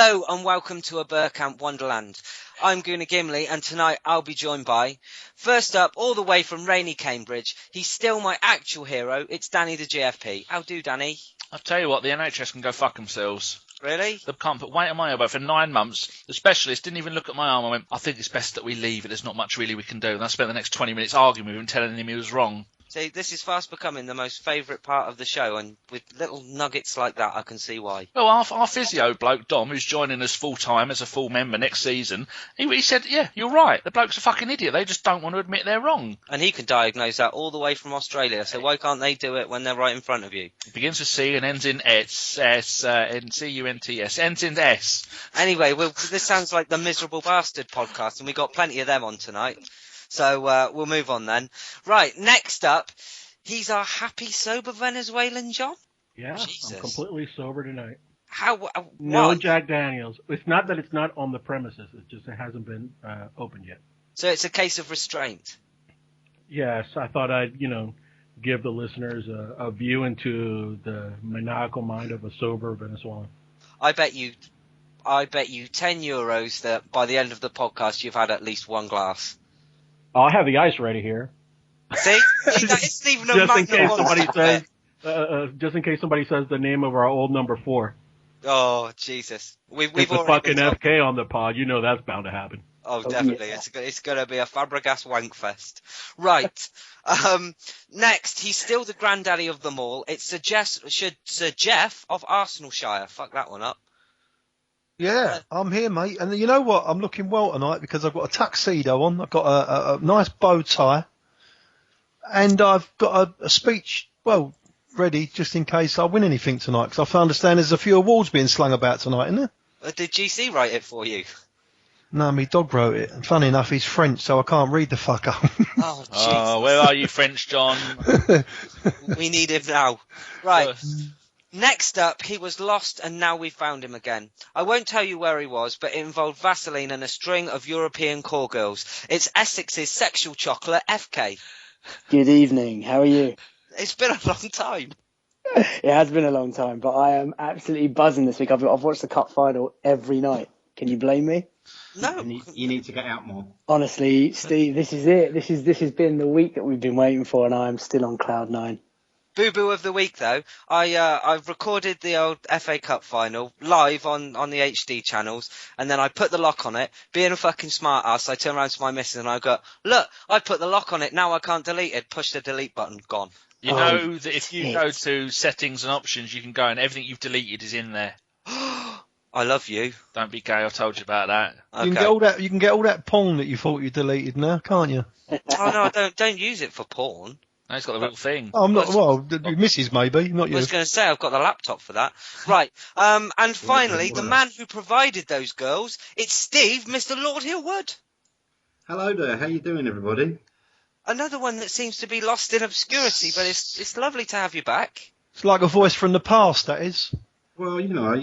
Hello and welcome to a Bergkamp Wonderland. I'm Guna Gimli and tonight I'll be joined by, first up, all the way from rainy Cambridge, he's still my actual hero, it's Danny the GFP. How do, Danny? I'll tell you what, the NHS can go fuck themselves. Really? They can't put weight on my elbow for 9 months. The specialist didn't even look at my arm. I went, I think it's best that we leave it. There's not much really we can do. And I spent the next 20 minutes arguing with him, telling him he was wrong. See, this is fast becoming the most favourite part of the show, and with little nuggets like that, I can see why. Well, our physio bloke, Dom, who's joining us full-time as a full member next season, he said, yeah, you're right. The bloke's a fucking idiot. They just don't want to admit they're wrong. And he can diagnose that all the way from Australia, so why can't they do it when they're right in front of you? It begins with C and ends in S, C-U-N-T-S, ends in S. Anyway, this sounds like the Miserable Bastard podcast, and we got plenty of them on tonight. So we'll move on then. Right, next up, he's our happy, sober Venezuelan John. Yeah, Jesus. I'm completely sober tonight. No Jack Daniels. It's not that it's not on the premises. It's just it hasn't been opened yet. So it's a case of restraint. Yes, I thought I'd, give the listeners a view into the maniacal mind of a sober Venezuelan. I bet you €10 that by the end of the podcast you've had at least one glass. I have the ice ready here. See? That isn't even a just in case somebody says the name of our old number 4. Oh, Jesus. We've it's a fucking FK on the pod. You know that's bound to happen. Oh, definitely. Yeah. It's going to be a Fabregas wankfest. Right. Next, he's still the granddaddy of them all. It's Sir Geoff of Arsenalshire. Fuck that one up. Yeah, I'm here, mate. And you know what? I'm looking well tonight because I've got a tuxedo on. I've got a nice bow tie. And I've got a speech, ready just in case I win anything tonight. Because I understand there's a few awards being slung about tonight, isn't there? Did GC write it for you? No, my dog wrote it. And funny enough, he's French, so I can't read the fucker. Oh, jeez. Where are you, French John? We need him now. Right. Next up, he was lost and now we found him again. I won't tell you where he was, but it involved Vaseline and a string of European call girls. It's Essex's sexual chocolate, FK. Good evening, how are you? It's been a long time. It has been a long time, but I am absolutely buzzing this week. I've watched the cup final every night. Can you blame me? No. You need to get out more. Honestly, Steve, this is it. This has been the week that we've been waiting for, and I am still on cloud 9. Boo-boo of the week, though. I've recorded the old FA Cup final live on the HD channels, and then I put the lock on it. Being a fucking smart ass, I turn around to my missus and I go, look, I put the lock on it, now I can't delete it. Push the delete button, gone. You know that if you go to settings and options, you can go and everything you've deleted is in there. I love you. Don't be gay, I told you about that. Okay. You can get all that porn that you thought you deleted now, can't you? Oh, no, don't use it for porn. No, it's got the real thing. I'm not. The missus maybe, not you. I was going to say I've got the laptop for that. Right. And finally, the man who provided those girls, it's Steve, Mr. Lord Hillwood. Hello there. How you doing, everybody? Another one that seems to be lost in obscurity, but it's lovely to have you back. It's like a voice from the past, that is. Well, now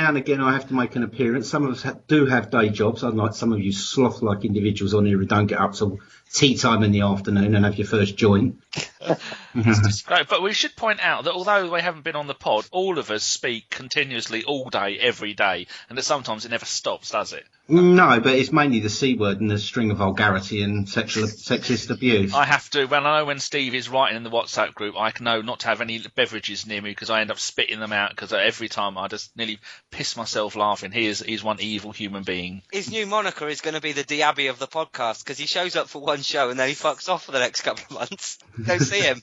and again I have to make an appearance. Some of us do have day jobs, unlike some of you sloth-like individuals on here who don't get up till tea time in the afternoon and have your first joint. Great, but we should point out that although they haven't been on the pod, all of us speak continuously all day, every day, and that sometimes it never stops, does it? No, but it's mainly the C word and the string of vulgarity and sexist abuse. I have to, I know when Steve is writing in the WhatsApp group, I know not to have any beverages near me because I end up spitting them out because every time I just nearly piss myself laughing. He's one evil human being. His new moniker is going to be the Diaby of the podcast because he shows up for one show and then he fucks off for the next couple of months. Go see him.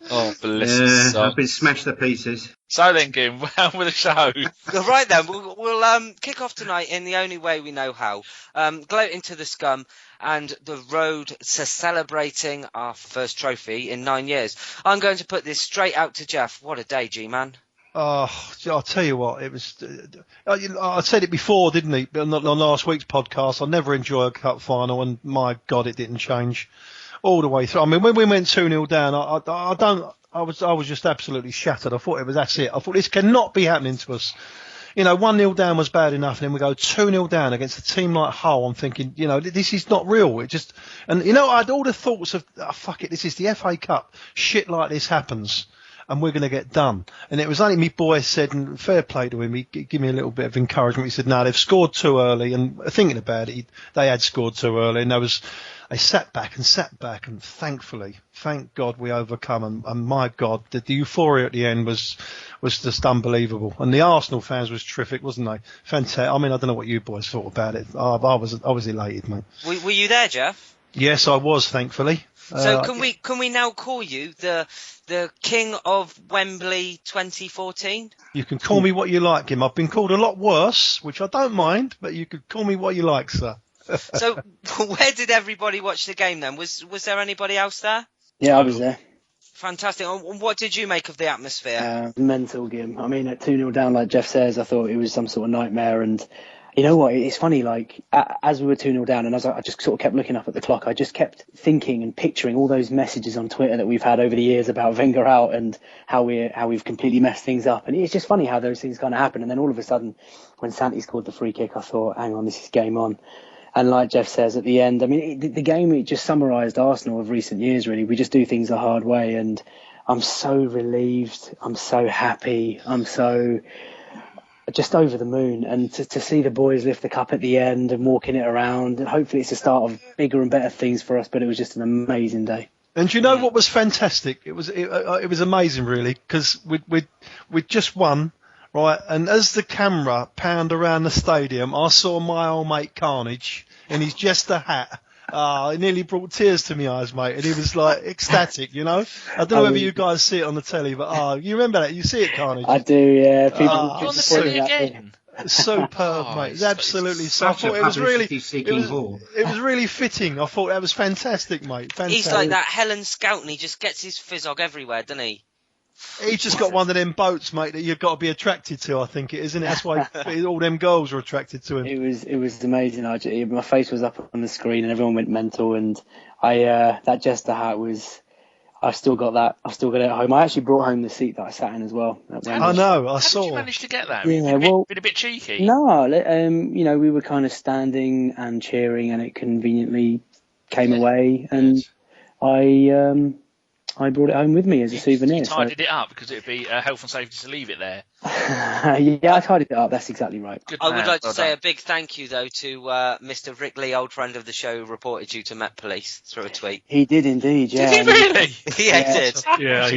Oh, bless his soul. I've been smashed to pieces. So then, Gim, well with the show. Right then, we'll kick off tonight in the only way we know how. Gloat into the scum and the road to celebrating our first trophy in 9 years. I'm going to put this straight out to Geoff. What a day, G-Man. Oh, I'll tell you what, it was. I said it before, didn't he? On last week's podcast, I never enjoy a cup final, and my God, it didn't change all the way through. I mean, when we went 2-0 down, I was just absolutely shattered. I thought that's it. I thought this cannot be happening to us. 1-0 down was bad enough, and then we go 2-0 down against a team like Hull. I'm thinking, this is not real. I had all the thoughts of, fuck it, this is the FA Cup. Shit like this happens. and we're going to get done. And it was only me boy said, and fair play to him, he gave me a little bit of encouragement. He said, no, they've scored too early. And thinking about it, they had scored too early, and they sat back, and thankfully, thank God we overcome. And my God, the euphoria at the end was just unbelievable. And the Arsenal fans was terrific, wasn't they? Fantastic. I mean, I don't know what you boys thought about it. I was elated, mate. Were you there, Geoff? Yes, I was, thankfully. So can we now call you the King of Wembley 2014? You can call me what you like, Jim. I've been called a lot worse, which I don't mind, but you could call me what you like, sir. So where did everybody watch the game then? Was there anybody else there? Yeah, I was there. Fantastic. And what did you make of the atmosphere? Mental, Gim. I mean, at 2-0 down, like Geoff says, I thought it was some sort of nightmare. And you know what? It's funny, like, as we were 2-0 down, and as I just sort of kept looking up at the clock, I just kept thinking and picturing all those messages on Twitter that we've had over the years about Wenger out and how we've completely messed things up. And it's just funny how those things kind of happen. And then all of a sudden, when Santi scored the free kick, I thought, hang on, this is game on. And like Geoff says at the end, I mean, the game, it just summarised Arsenal of recent years, really. We just do things the hard way. And I'm so relieved. I'm so happy. I'm so just over the moon. And to see the boys lift the cup at the end and walking it around, and hopefully it's the start of bigger and better things for us. But it was just an amazing day. And do you know what was fantastic? It was amazing, really, because we'd just won. Right, and as the camera panned around the stadium, I saw my old mate Carnage in his Jester hat. It nearly brought tears to my eyes, mate, and he was like ecstatic, you know. I don't know whether you guys see it on the telly, but you remember that? You see it, Carnage? I do, yeah. People on the telly again. Superb, mate. It's absolutely such a publicity-seeking ball. It was really fitting. I thought that was fantastic, mate. Fantastic. He's like that Helen Scout, and he just gets his fizzog everywhere, doesn't he? He's just got one of them boats, mate, that you've got to be attracted to, I think it is, isn't it? That's why all them girls are attracted to him. It was amazing. My face was up on the screen and everyone went mental, and that Jester hat was... I've still got that. I've still got it at home. I actually brought home the seat that I sat in as well. I know. I saw. How did you manage to get that? Yeah, been a bit cheeky. No, we were kind of standing and cheering, and it conveniently came away, and I brought it home with me as a souvenir. You tidied it up because it would be health and safety to leave it there. Yeah, I tidied it up. That's exactly right. I would like to say a big thank you, though, to Mr. Rick Lee, old friend of the show, who reported you to Met Police through a tweet. He did indeed, yeah. Did he really? Yeah, he did. Yeah,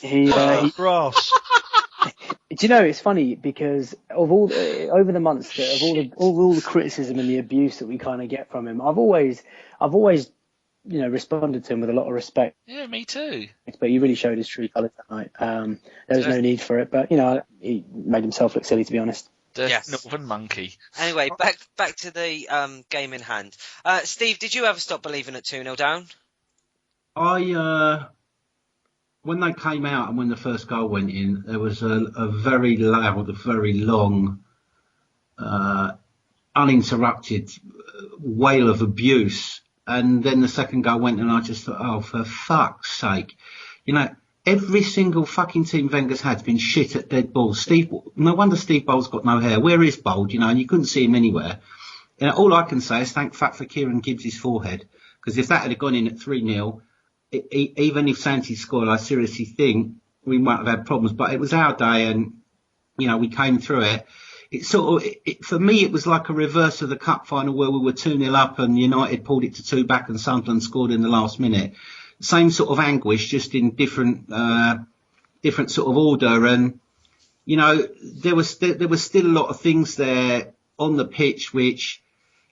he did. Grass. Do you know, it's funny because of over the months of all the criticism and the abuse that we kind of get from him, I've always responded to him with a lot of respect. Yeah, me too. But he really showed his true colours that night. There was no need for it, but he made himself look silly, to be honest. Yes. Northern monkey. Anyway, back to the game in hand. Steve, did you ever stop believing at 2-0 down? When they came out and when the first goal went in, there was a very loud, very long, uninterrupted wail of abuse. And then the second goal went, and I just thought, oh, for fuck's sake. Every single fucking team Wenger's had's been shit at dead balls. No wonder Steve Bowles got no hair. Where is Bold, and you couldn't see him anywhere. All I can say is thank fuck for Kieran Gibbs' forehead, because if that had gone in at 3-0, even if Santi scored, I seriously think we might have had problems. But it was our day, and, we came through it. For me, it was like a reverse of the cup final where we were 2-0 up and United pulled it to 2 back and Sunderland scored in the last minute. Same sort of anguish, just in different sort of order. And, there was still a lot of things there on the pitch which,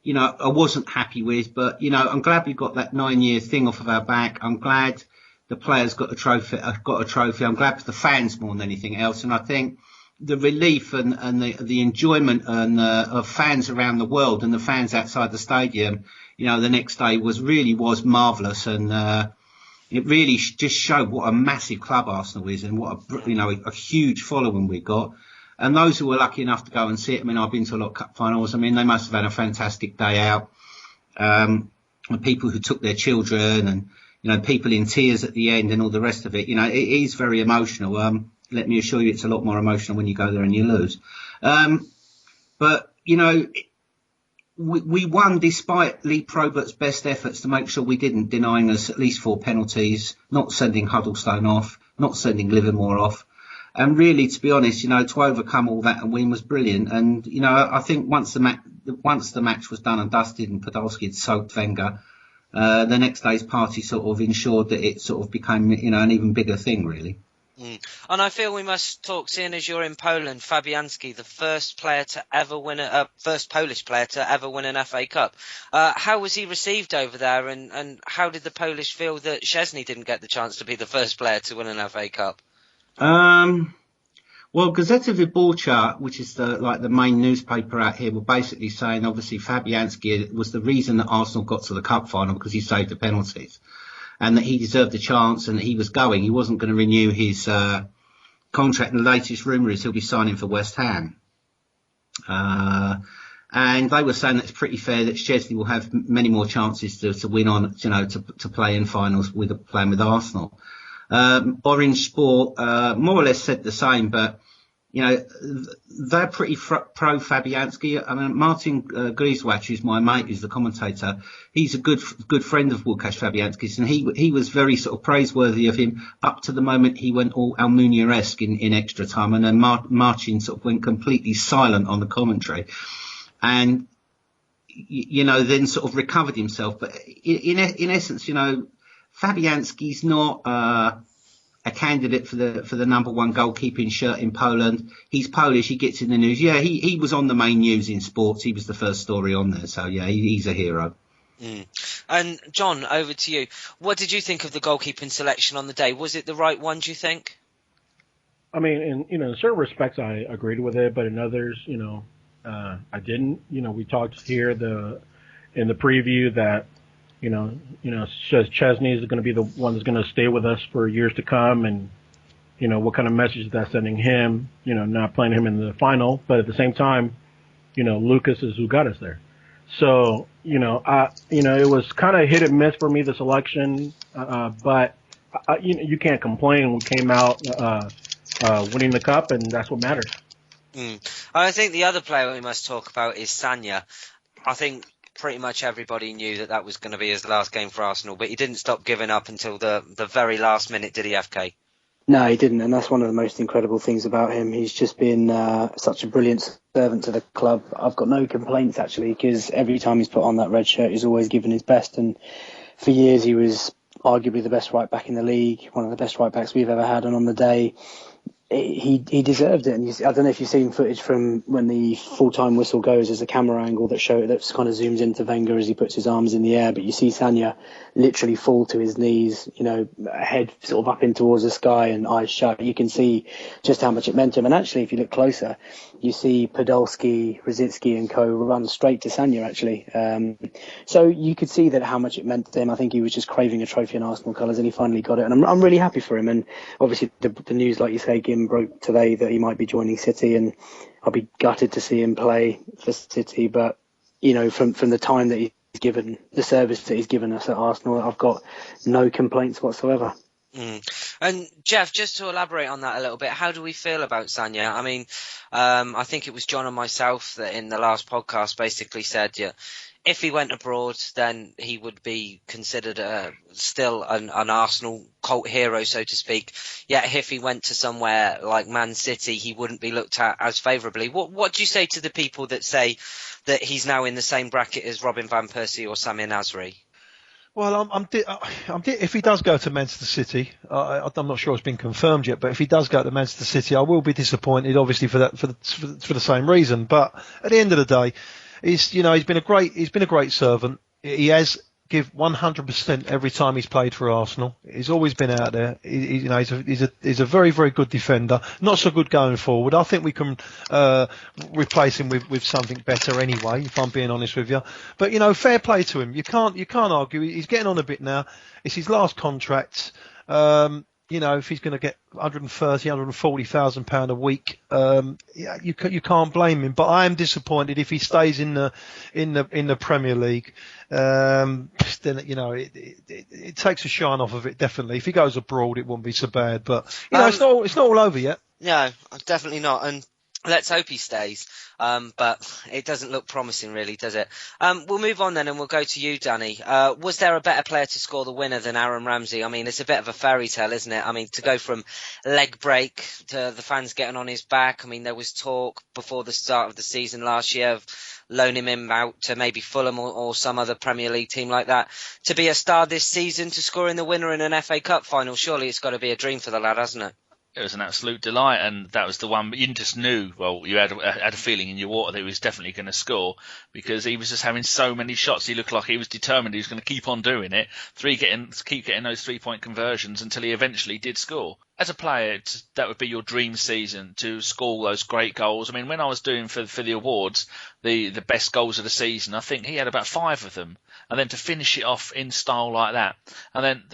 I wasn't happy with. But, I'm glad we got that 9-year thing off of our back. I'm glad the players got a trophy. I'm glad for the fans more than anything else. And I think the relief and the enjoyment of fans around the world and the fans outside the stadium, the next day was marvellous, and it really just showed what a massive club Arsenal is and what a huge following we got. And those who were lucky enough to go and see it, I've been to a lot of cup finals. They must have had a fantastic day out. And people who took their children and people in tears at the end and all the rest of it. It is very emotional. Let me assure you, it's a lot more emotional when you go there and you lose. But, we won despite Lee Probert's best efforts to make sure we didn't, denying us at least 4 penalties, not sending Huddlestone off, not sending Livermore off. And really, to be honest, to overcome all that and win was brilliant. And, I think once the match was done and dusted and Podolski had soaked Wenger, the next day's party sort of ensured that it sort of became, an even bigger thing, really. And I feel we must talk, seeing as you're in Poland, Fabianski, the first Polish player to ever win an FA Cup. How was he received over there, and how did the Polish feel that Szczesny didn't get the chance to be the first player to win an FA Cup? Well, Gazeta Wyborcza, which is the main newspaper out here, were basically saying obviously Fabianski was the reason that Arsenal got to the cup final because he saved the penalties, and that he deserved a chance and that he was going. He wasn't going to renew his contract. And the latest rumour is he'll be signing for West Ham. And they were saying that it's pretty fair that Szczesny will have many more chances to win on, to play in finals playing with Arsenal. Orange Sport more or less said the same, but they're pretty pro Fabianski. I mean, Martin Grieswach, who's my mate, who's the commentator, he's a good friend of Łukasz Fabianski's, and he was very sort of praiseworthy of him up to the moment he went all Almunia-esque in extra time, and then Martin sort of went completely silent on the commentary, and then sort of recovered himself. But in essence, Fabianski's not a candidate for the number one goalkeeping shirt in Poland. He's Polish. He gets in the news. Yeah, he was on the main news in sports. He was the first story on there. So yeah, he's a hero. And John, over to you. What did you think of the goalkeeping selection on the day? Was it the right one, do you think? I mean, in certain respects, I agreed with it, but in others, I didn't. We talked here in the preview that. Szczesny is going to be the one that's going to stay with us for years to come, and what kind of message is that sending him? Not playing him in the final, but at the same time, Lucas is who got us there. So it was kind of hit and miss for me, the selection, but you can't complain. We came out winning the cup, and that's what matters. I think the other player we must talk about is Sagna. I think pretty much everybody knew that was going to be his last game for Arsenal, but he didn't stop giving up until the very last minute, did he, FK? No, he didn't, and that's one of the most incredible things about him. He's just been such a brilliant servant to the club. I've got no complaints, actually, because every time he's put on that red shirt, he's always given his best, and for years he was arguably the best right-back in the league, one of the best right-backs we've ever had, and on the day, he deserved it. And I don't know if you've seen footage from when the full-time whistle goes. There's a camera angle that kind of zooms into Wenger as he puts his arms in the air, but you see Sagna literally fall to his knees, head sort of up in towards the sky and eyes shut. You can see just how much it meant to him. And actually, if you look closer, you see Podolski, Rosicki and co run straight to Sagna, actually. So you could see that how much it meant to him. I think he was just craving a trophy in Arsenal colours, and he finally got it. And I'm really happy for him. And obviously the news, like you say, broke today that he might be joining City, and I'll be gutted to see him play for City. But from the time that he's given, the service that he's given us at Arsenal, I've got no complaints whatsoever. And Geoff, just to elaborate on that a little bit, how do we feel about Sagna? I mean, I think it was John and myself that in the last podcast basically said, if he went abroad, then he would be considered still an Arsenal cult hero, so to speak. Yet if he went to somewhere like Man City, he wouldn't be looked at as favourably. What do you say to the people that say that he's now in the same bracket as Robin van Persie or Samir Nasri? Well, if he does go to Manchester City, I'm not sure it's been confirmed yet, but if he does go to Manchester City, I will be disappointed, obviously for the same reason. But at the end of the day, he's been a great servant. He has give 100% every time he's played for Arsenal. He's always been out there. He's a very, very good defender. Not so good going forward. I think we can replace him with something better anyway, if I'm being honest with you. But fair play to him. You can't argue. He's getting on a bit now. It's his last contract. If he's going to get 130, 140,000 £140,000 a week, you can't blame him. But I am disappointed if he stays in the Premier League. Then it takes a shine off of it, definitely. If he goes abroad, it won't be so bad. But it's not all over yet. No, definitely not. And Let's hope he stays, but it doesn't look promising, really, does it? We'll move on then, and we'll go to you, Danny. Was there a better player to score the winner than Aaron Ramsey? I mean, it's a bit of a fairy tale, isn't it? I mean, to go from leg break to the fans getting on his back. I mean, there was talk before the start of the season last year of loaning him out to maybe Fulham or some other Premier League team like that. To be a star this season, to score in the winner in an FA Cup final, surely it's got to be a dream for the lad, hasn't it? It was an absolute delight, and that was the one. But you just knew, well, you had a feeling in your water that he was definitely going to score, because he was just having so many shots. He looked like he was determined he was going to keep on doing it, keep getting those 3-point conversions until he eventually did score. As a player, that would be your dream season, to score those great goals. I mean, when I was doing for the awards, the best goals of the season, I think he had about 5 of them. And then to finish it off in style like that, and then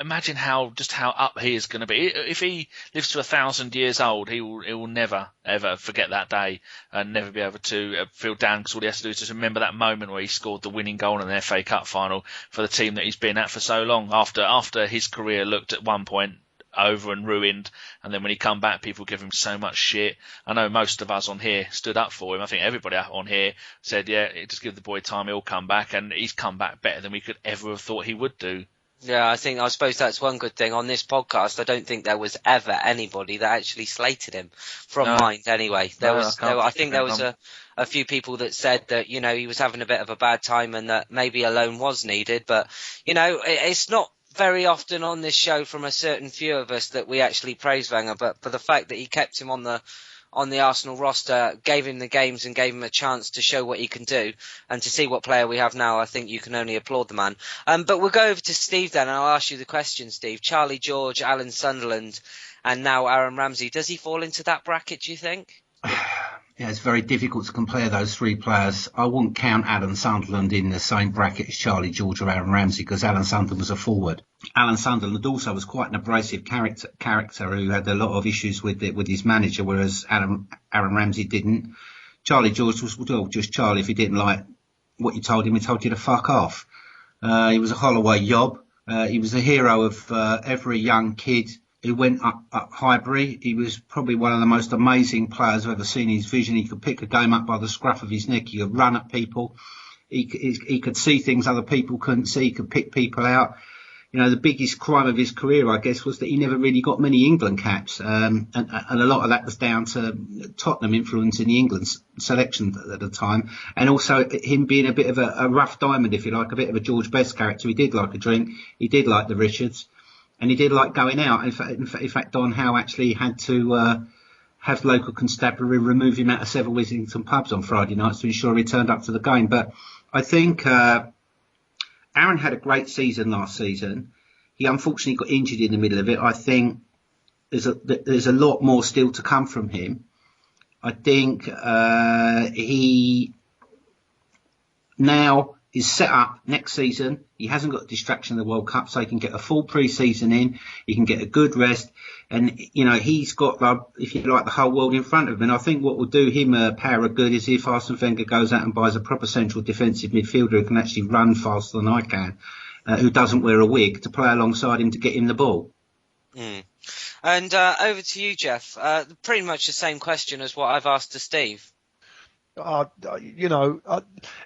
imagine how up he is going to be. If he lives to 1,000 years old, he will never ever forget that day, and never be able to feel down, because all he has to do is just remember that moment where he scored the winning goal in the FA Cup final for the team that he's been at for so long. After his career looked at one point over and ruined, and then when he come back, people give him so much shit. I know most of us on here stood up for him. I think everybody on here said, yeah, just give the boy time, he'll come back, and he's come back better than we could ever have thought he would do. Yeah, I suppose that's one good thing on this podcast. I don't think there was ever anybody that actually slated him from mind anyway. I think there was a few people that said that, you know, he was having a bit of a bad time and that maybe a loan was needed, but, you know, it's not very often on this show from a certain few of us that we actually praise Wenger, but for the fact that he kept him on the Arsenal roster, gave him the games and gave him a chance to show what he can do, and to see what player we have now, I think you can only applaud the man. But we'll go over to Steve then, and I'll ask you the question, Steve. Charlie George, Alan Sunderland, and now Aaron Ramsey. Does he fall into that bracket, do you think? Yeah, it's very difficult to compare those 3 players. I wouldn't count Alan Sunderland in the same bracket as Charlie George or Aaron Ramsey, because Alan Sunderland was a forward. Alan Sunderland also was quite an abrasive character who had a lot of issues with his manager, whereas Aaron Ramsey didn't. Charlie George was just Charlie. If he didn't like what you told him, he told you to fuck off. He was a Holloway yob. He was the hero of every young kid who went up Highbury. He was probably one of the most amazing players I've ever seen. His vision, he could pick a game up by the scruff of his neck. He could run at people. He could see things other people couldn't see. He could pick people out. You know, the biggest crime of his career, I guess, was that he never really got many England caps. And a lot of that was down to Tottenham influencing the England selection at the time. And also him being a bit of a rough diamond, if you like, a bit of a George Best character. He did like a drink. He did like the Richards. And he did like going out. In fact, Don Howe actually had to have local constabulary remove him out of several Islington pubs on Friday nights to ensure he turned up to the game. But I think Aaron had a great season last season. He unfortunately got injured in the middle of it. I think there's a lot more still to come from him. I think he now is set up next season. He hasn't got the distraction of the World Cup, so he can get a full pre-season in. He can get a good rest. And, you know, he's got, if you like, the whole world in front of him. And I think what will do him a power of good is if Arsene Wenger goes out and buys a proper central defensive midfielder who can actually run faster than I can, who doesn't wear a wig, to play alongside him to get him the ball. Mm. And over to you, Geoff. Pretty much the same question as what I've asked to Steve. You know,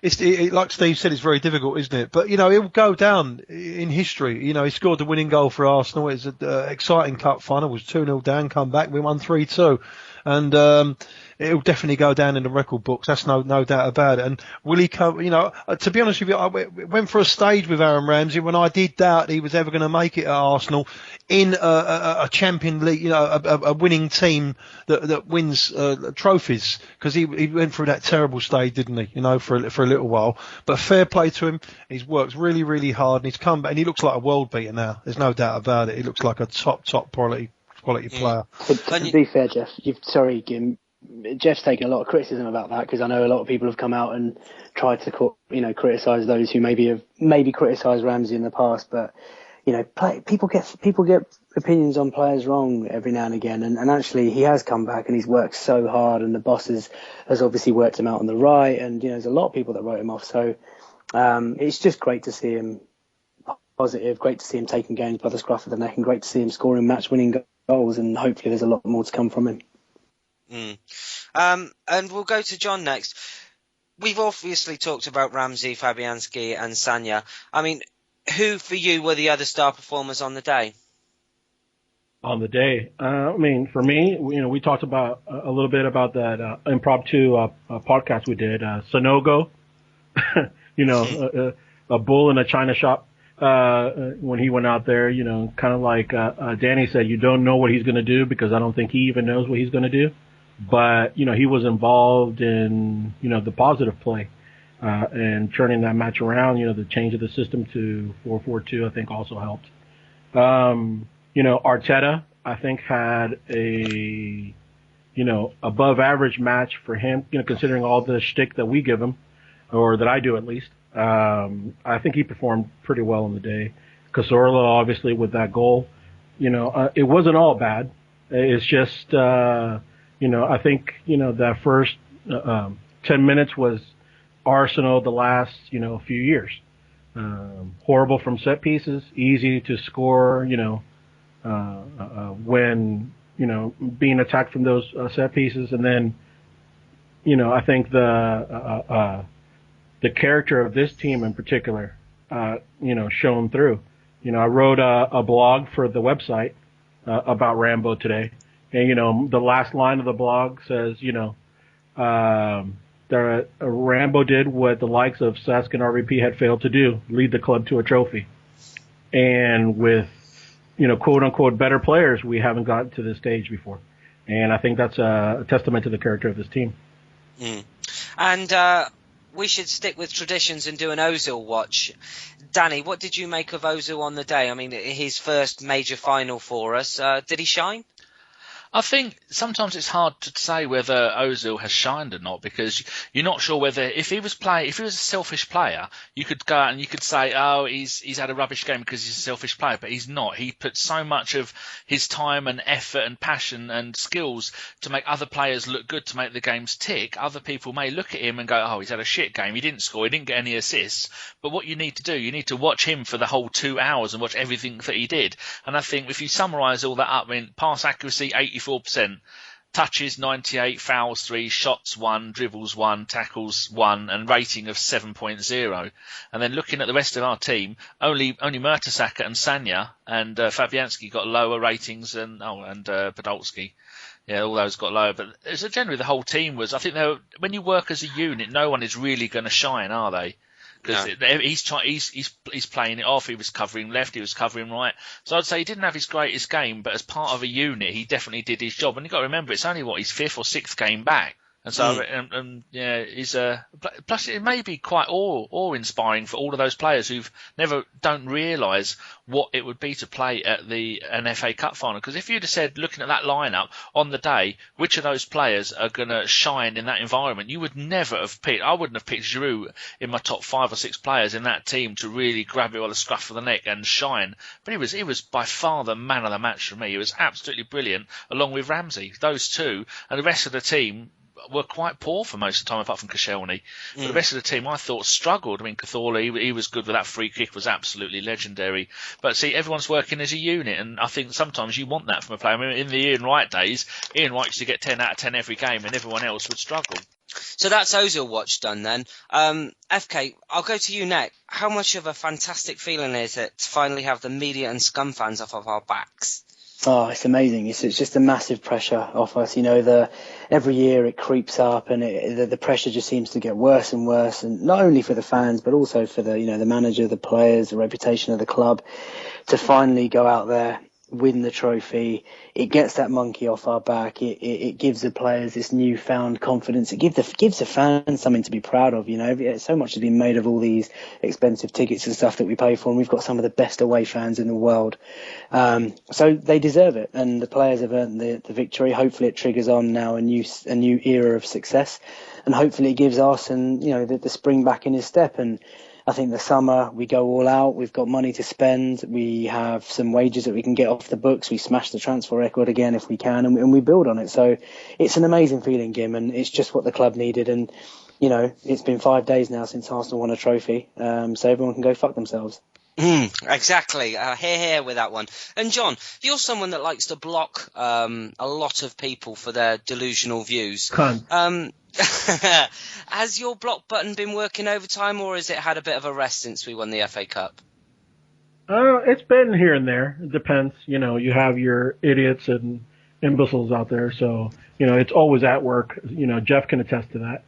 like Steve said, it's very difficult, isn't it? But, you know, he'll go down in history. You know, he scored the winning goal for Arsenal. It's an exciting cup final. It was 2-0 down, come back, we won 3-2. And it'll definitely go down in the record books. That's no doubt about it. And will he come? You know, to be honest with you, I went for a stage with Aaron Ramsey when I did doubt he was ever going to make it at Arsenal in a Champions League, you know, a winning team that wins trophies, because he went through that terrible stage, didn't he? You know, for a little while. But fair play to him. He's worked really, really hard, and he's come back, and he looks like a world beater now. There's no doubt about it. He looks like a top quality player. To be fair, Geoff, Gim, Geoff's taken a lot of criticism about that, because I know a lot of people have come out and tried to, you know, criticise those who maybe criticised Ramsey in the past. But, you know, people get opinions on players wrong every now and again, and actually he has come back and he's worked so hard, and the boss has obviously worked him out on the right, and, you know, there's a lot of people that wrote him off. So it's just great to see him positive, great to see him taking games by the scruff of the neck, and great to see him scoring match-winning goals, and hopefully there's a lot more to come from him. And we'll go to John next. We've obviously talked about Ramsey, Fabianski, and Sagna. I mean, who for you were the other star performers on the day? On the day, I mean, for me, we talked about a little bit about that impromptu podcast we did. Sonogo, a bull in a china shop. When he went out there, kind of like Danny said, you don't know what he's going to do because I don't think he even knows what he's going to do. But he was involved in the positive play and turning that match around. The change of the system to 4-4-2 I think also helped. Arteta, I think, had a, above average match for him, considering all the shtick that we give him, or that I do at least. I think he performed pretty well on the day. Cazorla, obviously, with that goal, it wasn't all bad. It's just, I think, that first 10 minutes was Arsenal the last, few years. Horrible from set pieces, easy to score, when, being attacked from those set pieces. And then, I think the character of this team in particular, shone through. I wrote a blog for the website about Rambo today. And, the last line of the blog says, Rambo did what the likes of Sask and RVP had failed to do, lead the club to a trophy. And with, quote unquote better players, we haven't gotten to this stage before. And I think that's a testament to the character of this team. And we should stick with traditions and do an Ozil watch. Danny, what did you make of Ozil on the day? I mean, his first major final for us. Did he shine? I think sometimes it's hard to say whether Ozil has shined or not because you're not sure whether if he was a selfish player, you could go out and you could say, oh, he's had a rubbish game because he's a selfish player, but he's not. He put so much of his time and effort and passion and skills to make other players look good, to make the games tick. Other people may look at him and go, oh, he's had a shit game. He didn't score. He didn't get any assists. But what you need to do, you need to watch him for the whole 2 hours and watch everything that he did. And I think if you summarise all that up, I mean, pass accuracy 84%, touches 98, fouls 3, shots 1, dribbles 1, tackles 1, and rating of 7.0. And then looking at the rest of our team, only Mertesacker and Sagna and Fabianski got lower ratings and Podolski. Yeah, all those got lower. But generally the whole team was, I think when you work as a unit, no one is really going to shine, are they? Because he's playing it off. He was covering left, he was covering right. So I'd say he didn't have his greatest game, but as part of a unit, he definitely did his job. And you've got to remember, it's only his 5th or 6th game back. And so, he's plus it may be quite awe-inspiring for all of those players who don't realise what it would be to play at an FA Cup final. Because if you'd have said, looking at that lineup on the day, which of those players are going to shine in that environment, you would never have picked. I wouldn't have picked Giroud in my top 5 or 6 players in that team to really grab it by the scruff of the neck and shine. But he was by far the man of the match for me. He was absolutely brilliant, along with Ramsey. Those two and the rest of the team were quite poor for most of the time, apart from Koscielny. But the rest of the team, I thought, struggled. I mean, Cazorla, he was good with that free kick, was absolutely legendary. But see, everyone's working as a unit, and I think sometimes you want that from a player. I mean, in the Ian Wright days, Ian Wright used to get 10 out of 10 every game, and everyone else would struggle. So that's Ozil watch done then. FK, I'll go to you next. How much of a fantastic feeling is it to finally have the media and scum fans off of our backs? Oh, it's amazing. It's just a massive pressure off us. Every year it creeps up and the pressure just seems to get worse and worse. And not only for the fans, but also for the manager, the players, the reputation of the club to finally go out there, win the trophy. It gets that monkey off our back. It gives the players this newfound confidence. It gives the fans something to be proud of. So much has been made of all these expensive tickets and stuff that we pay for, and we've got some of the best away fans in the world. So they deserve it, and the players have earned the victory. Hopefully, it triggers on now a new era of success, and hopefully, it gives Arsene, the spring back in his step. And I think the summer we go all out. We've got money to spend. We have some wages that we can get off the books. We smash the transfer record again if we can, and we build on it. So it's an amazing feeling, Gim, and it's just what the club needed. And it's been 5 days now since Arsenal won a trophy, so everyone can go fuck themselves. Exactly. Here with that one. And John, you're someone that likes to block a lot of people for their delusional views. Has your block button been working overtime, or has it had a bit of a rest since we won the FA Cup? It's been here and there. It depends. You have your idiots and imbeciles out there, so it's always at work. Geoff can attest to that.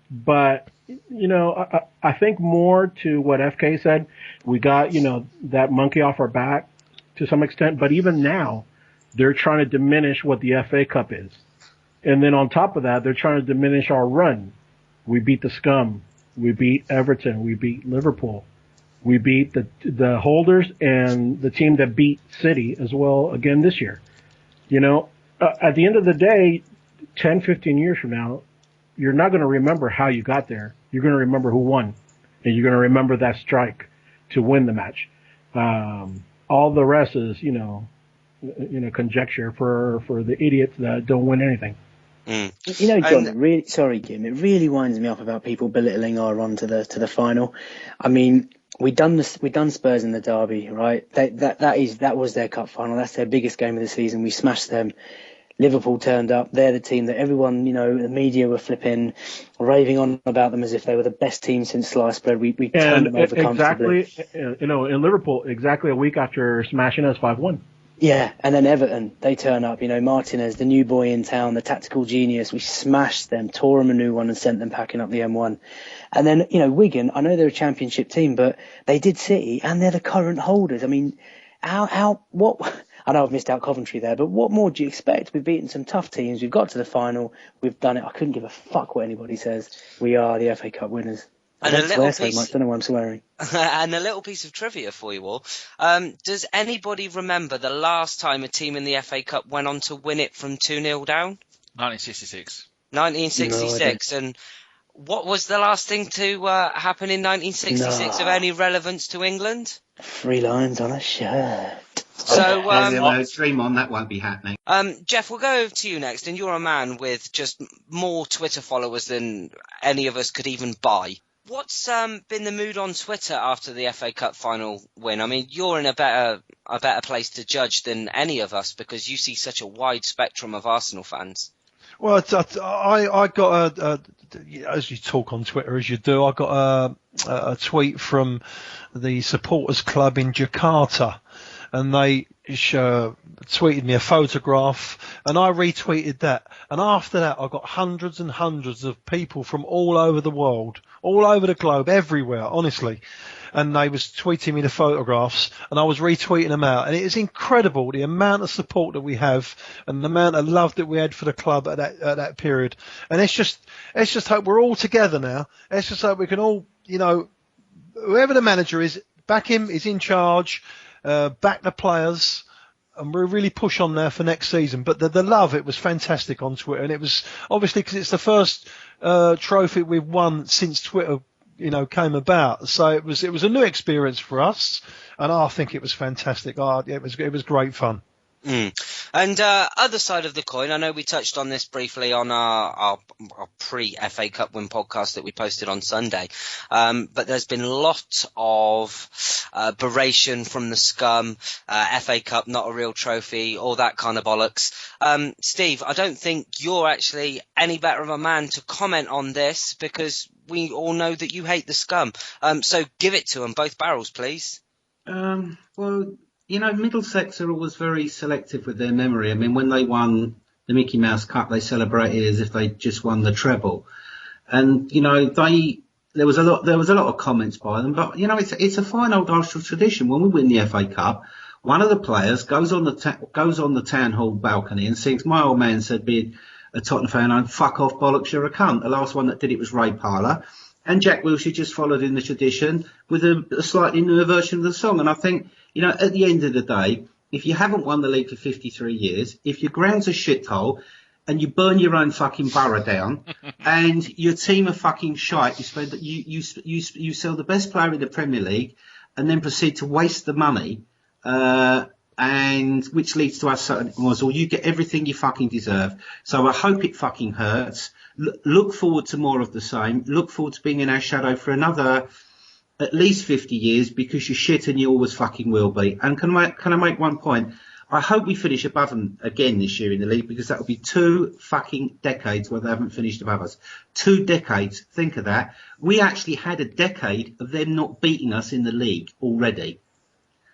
But I think more to what FK said. We got that monkey off our back to some extent, but even now they're trying to diminish what the FA Cup is, and then on top of that they're trying to diminish our run. We beat the scum. We beat Everton. We beat Liverpool. We beat the holders and the team that beat City as well again this year. At the end of the day, 10, 15 years from now, you're not going to remember how you got there. You're going to remember who won, and you're going to remember that strike to win the match. All the rest is, conjecture for the idiots that don't win anything. John, really, sorry, Gim, it really winds me up about people belittling our run to the final. I mean, we done Spurs in the derby, right? That was their cup final. That's their biggest game of the season. We smashed them. Liverpool turned up. They're the team that everyone, the media were flipping, raving on about them as if they were the best team since sliced bread. We turned them over comfortably. Exactly, in Liverpool, exactly a week after smashing us 5-1. Yeah, and then Everton, they turn up. Martinez, the new boy in town, the tactical genius. We smashed them, tore them a new one, and sent them packing up the M1. And then, Wigan, I know they're a championship team, but they did City, and they're the current holders. I mean, what? I know I've missed out Coventry there, but what more do you expect? We've beaten some tough teams. We've got to the final. We've done it. I couldn't give a fuck what anybody says. We are the FA Cup winners. I don't swear so much. Don't know why I'm swearing. And a little piece of trivia for you all. Does anybody remember the last time a team in the FA Cup went on to win it from 2-0 down? 1966. 1966. And what was the last thing to happen in 1966 of any relevance to England? 3 lines on a shirt. So, dream on, that won't be happening. Geoff, we'll go over to you next, and you're a man with just more Twitter followers than any of us could even buy. What's been the mood on Twitter after the FA Cup final win? I mean, you're in a better place to judge than any of us because you see such a wide spectrum of Arsenal fans. Well, I got as you talk on Twitter as you do, I got a tweet from the supporters club in Jakarta. And they tweeted me a photograph, and I retweeted that. And after that, I got hundreds and hundreds of people from all over the world, all over the globe, everywhere, honestly. And they was tweeting me the photographs, and I was retweeting them out. And it is incredible the amount of support that we have, and the amount of love that we had for the club at that period. And let's just hope we're all together now. Let's just hope we can all, whoever the manager is, back him, is in charge. Back the players, and we'll really push on there for next season. But the love, it was fantastic on Twitter, and it was obviously because it's the first trophy we've won since Twitter, came about. So it was a new experience for us, and I think it was fantastic. It was great fun. And other side of the coin, I know we touched on this briefly on our pre-FA Cup win podcast that we posted on Sunday, but there's been lots of beration from the scum, FA Cup not a real trophy, all that kind of bollocks. Steve, I don't think you're actually any better of a man to comment on this because we all know that you hate the scum. So give it to them, both barrels, please. Well, Middlesex are always very selective with their memory. I mean, when they won the Mickey Mouse Cup, they celebrated as if they just won the treble. And, there was a lot of comments by them, but, it's a fine old Arsenal tradition. When we win the FA Cup, one of the players goes on the town hall balcony and sings, "My old man said, being a Tottenham fan, fuck off, bollocks, you're a cunt." The last one that did it was Ray Parlour. And Jack Wilshere just followed in the tradition with a slightly newer version of the song. And I think, at the end of the day, if you haven't won the league for 53 years, if your ground's a shithole and you burn your own fucking borough down and your team are fucking shite, you sell the best player in the Premier League and then proceed to waste the money, and which leads to us certain Ozil, you get everything you fucking deserve. So I hope it fucking hurts. Look forward to more of the same. Look forward to being in our shadow for another at least 50 years because you're shit and you always fucking will be. And can I make one point? I hope we finish above them again this year in the league because that will be 2 fucking decades where they haven't finished above us. 2 decades. Think of that. We actually had a decade of them not beating us in the league already.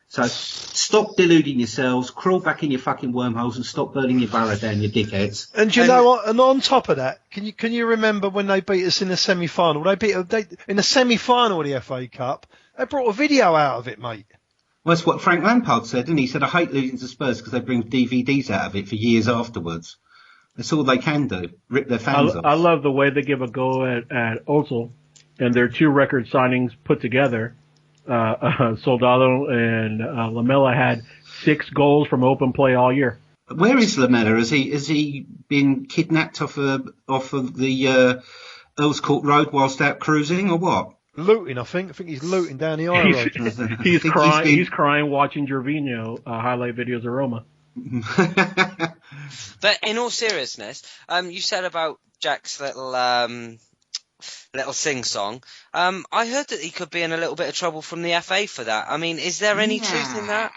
So stop deluding yourselves, crawl back in your fucking wormholes and stop burning your borough down, you dickheads. And you know what? And on top of that, can you remember when they beat us in the semi-final? They in the semi-final of the FA Cup. They brought a video out of it, mate. Well, that's what Frank Lampard said, didn't he? He said, I hate losing to Spurs because they bring DVDs out of it for years afterwards. That's all they can do, rip their fans off. I love the way they give a go at Ozil and their 2 record signings put together. Soldado and Lamela had 6 goals from open play all year. Where is Lamela? Has he been kidnapped off of the Earls Court Road whilst out cruising or what? Looting, I think he's looting down the high road. He's crying. He's crying watching Gervinho highlight videos of Roma. But in all seriousness, you said about Jack's little sing-song. I heard that he could be in a little bit of trouble from the FA for that. I mean, is there any truth in that?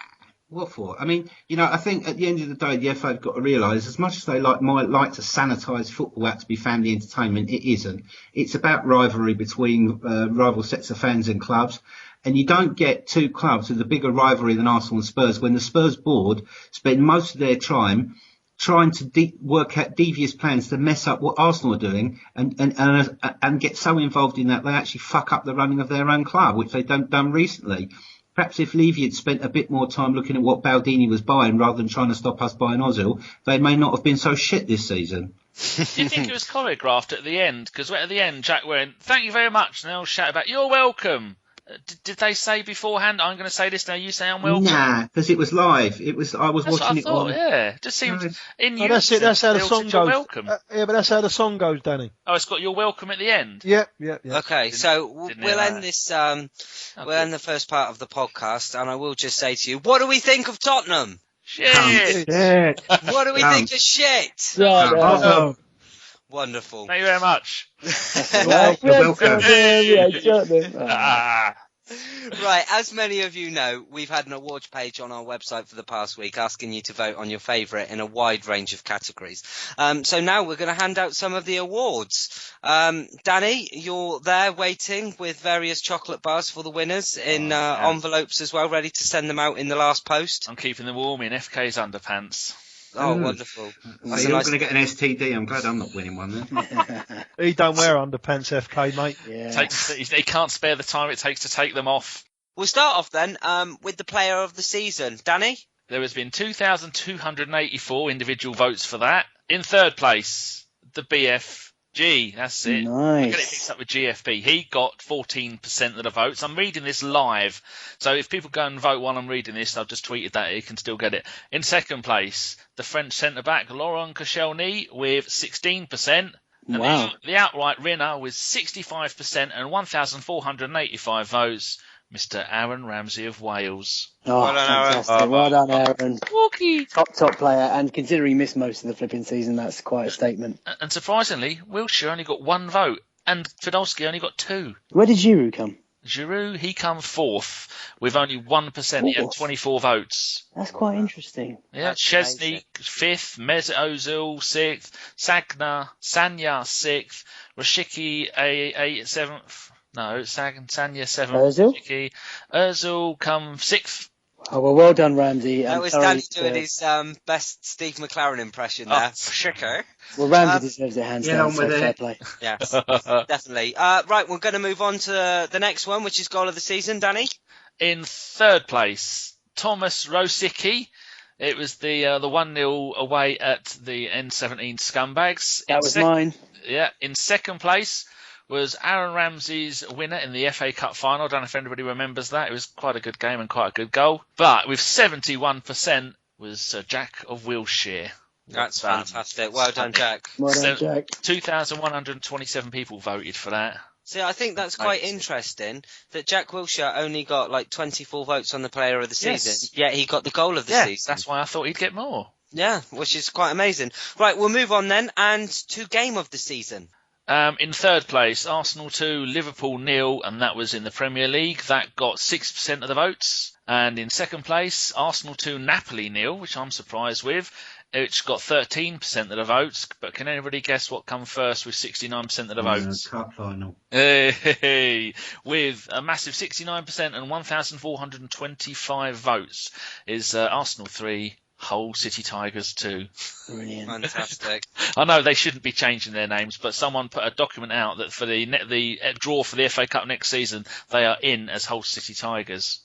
What for? I mean, I think at the end of the day, the FA have got to realise, as much as they might like to sanitise football out to be family entertainment, it isn't. It's about rivalry between rival sets of fans and clubs. And you don't get 2 clubs with a bigger rivalry than Arsenal and Spurs when the Spurs board spend most of their time trying to work out devious plans to mess up what Arsenal are doing and get so involved in that they actually fuck up the running of their own club, which they've done recently. Perhaps if Levy had spent a bit more time looking at what Baldini was buying rather than trying to stop us buying Ozil, they may not have been so shit this season. Do you think it was choreographed at the end? Because at the end, Jack went, "Thank you very much," and they all shout about, "You're welcome." Did they say beforehand, "I'm going to say this now, you say I'm welcome"? Nah, because it was live. I was That's watching it thought, on. Yeah, just seemed in you. That's it. That's how the song You're goes. welcome. Yeah, but that's how the song goes, Danny. Oh, it's got "You're welcome" at the end. Yeah. Okay, so we'll end this. We'll Okay. end the first part of the podcast, and I will just say to you, what do we think of Tottenham? Shit. Yeah. What do we think of shit? Wonderful. Thank you very much. welcome. Right, as many of you know, we've had an awards page on our website for the past week asking you to vote on your favourite in a wide range of categories. So now we're going to hand out some of the awards. Danny, you're there waiting with various chocolate bars for the winners in envelopes as well, ready to send them out in the last post. I'm keeping them warm in FK's underpants. Oh, wonderful. So That's you're a nice going to get an STD. I'm glad I'm not winning one then. He don't wear underpants, FK, mate. Yeah. He can't spare the time it takes to take them off. We'll start off then with the player of the season. Danny? There has been 2,284 individual votes for that. In third place, the BFG. That's it. Nice. We're going to pick up with GFB. He got 14% of the votes. I'm reading this live. So if people go and vote while I'm reading this, I've just tweeted that. You can still get it. In second place, the French centre-back, Laurent Koscielny, with 16%. And Wow. the outright winner with 65% and 1,485 votes, Mr. Aaron Ramsey of Wales. Oh, Well done, Aaron. fantastic. Well done, Aaron. Walkie. Top player. And considering he missed most of the flipping season, that's quite a statement. And surprisingly, Wilshere only got 1 vote, and Podolski only got 2. Where did Giroud come? Giroud, he come 4th with only 1%. He had 4th? 24 votes. That's quite interesting. Yeah, That's Chesney amazing. 5th, Mesut Ozil 6th, Sagna 6th, Rashiki 7th. No, Sagna 7th. Ozil? Rashiki. Ozil come 6th. Oh, well done, Ramsey. That I'm was sorry Danny to- doing his best Steve McLaren impression there. Schicker. Well, Ramsey deserves it, hands Get down, on so with fair it. play. Yes, definitely. Right, we're going to move on to the next one, which is goal of the season. Danny? In third place, Thomas Rosicki. It was the 1-0 away at the N17 Scumbags. That was mine. Yeah. In second place was Aaron Ramsey's winner in the FA Cup final. I don't know if anybody remembers that. It was quite a good game and quite a good goal. But with 71% was Sir Jack of Wiltshire. That's fantastic. Well done, Jack. Well done, So- Jack. 2,127 people voted for that. See, I think that's quite interesting that Jack Wilshere only got like 24 votes on the player of the season, Yes. yet he got the goal of the Yeah, season. that's why I thought he'd get more. Yeah, which is quite amazing. Right, we'll move on then, and to game of the season. In third place, Arsenal 2, Liverpool 0, and that was in the Premier League. That got 6% of the votes. And in second place, Arsenal 2, Napoli 0, which I'm surprised with. It's got 13% of the votes. But can anybody guess what come first with 69% of the votes? Cup final. Hey, with a massive 69% and 1,425 votes is Arsenal 3, Hull City Tigers 2. Brilliant. Fantastic. I know they shouldn't be changing their names, but someone put a document out that for the draw for the FA Cup next season, they are in as Hull City Tigers,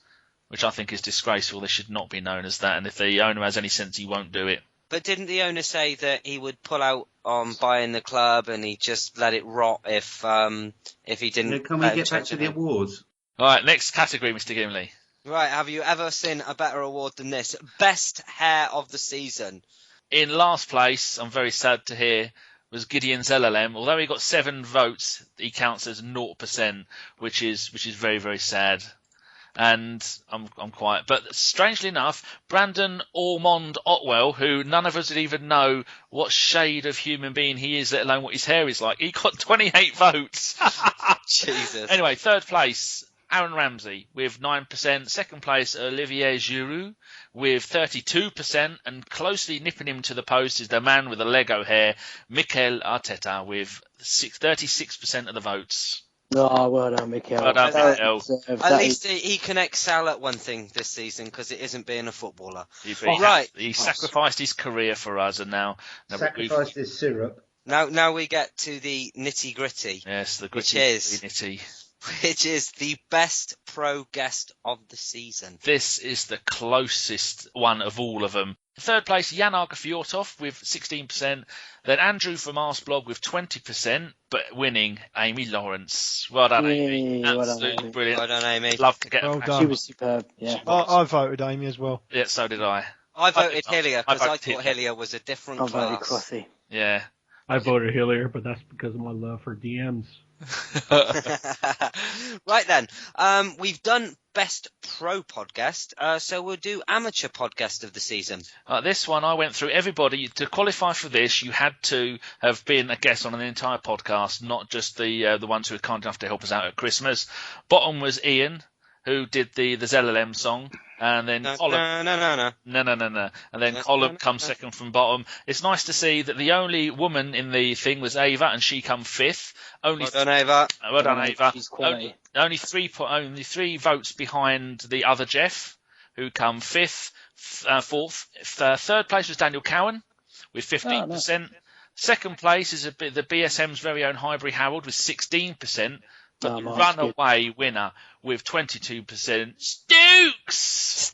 which I think is disgraceful. They should not be known as that, and if the owner has any sense, he won't do it. But didn't the owner say that he would pull out on buying the club and he just let it rot if he didn't? Can we get back to the awards? All right, next category, Mr. Gimli. Right, have you ever seen a better award than this? Best hair of the season. In last place, I'm very sad to hear, was Gideon Zelalem. Although he got 7 votes, he counts as 0%, which is very, very sad. And I'm quiet. But strangely enough, Brandon Ormond Otwell, who none of us would even know what shade of human being he is, let alone what his hair is like, he got 28 votes. Jesus. Anyway, third place, Aaron Ramsey with 9%. Second place, Olivier Giroud with 32%. And closely nipping him to the post is the man with the Lego hair, Mikel Arteta, with 36% of the votes. Oh, well done, Mikel. Well done, Mikel. At least he can excel at one thing this season because it isn't being a footballer. He sacrificed his career for us, and now Sacrificed his syrup. Now we get to the nitty gritty. Yes, the which nitty. Which is the best pro guest of the season. This is the closest one of all of them. Third place, Jan Argafiortov with 16%. Then Andrew from Arsblog with 20%, but winning Amy Lawrence. Well done, Amy. Well done, Absolutely Amy. brilliant. Well done, Amy. Love to get Well her. done. She was superb, yeah. I voted Amy as well. Yeah, so did I. I voted Hillier because I voted thought Hillier was a different I voted class. Crossy. Yeah. I voted Hillier, but that's because of my love for DMs. Right then, we've done best pro podcast, so we'll do amateur podcast of the season. This one, I went through everybody. To qualify for this, you had to have been a guest on an entire podcast, not just the ones who were kind enough to help us out at Christmas. Bottom was Ian, who did the ZLM song. And then Colin. No. And then Colin comes second from bottom. It's nice to see that the only woman in the thing was Ava, and she come fifth. Well done, Ava. Well done, Ava. She's quality. Only 3 votes behind the other Geoff, who come fourth. Third place was Daniel Cowan with 15%. nice. Second place is the BSM's very own Highbury Harold with 16%. But the nice, runaway winner with 22%, Stokes!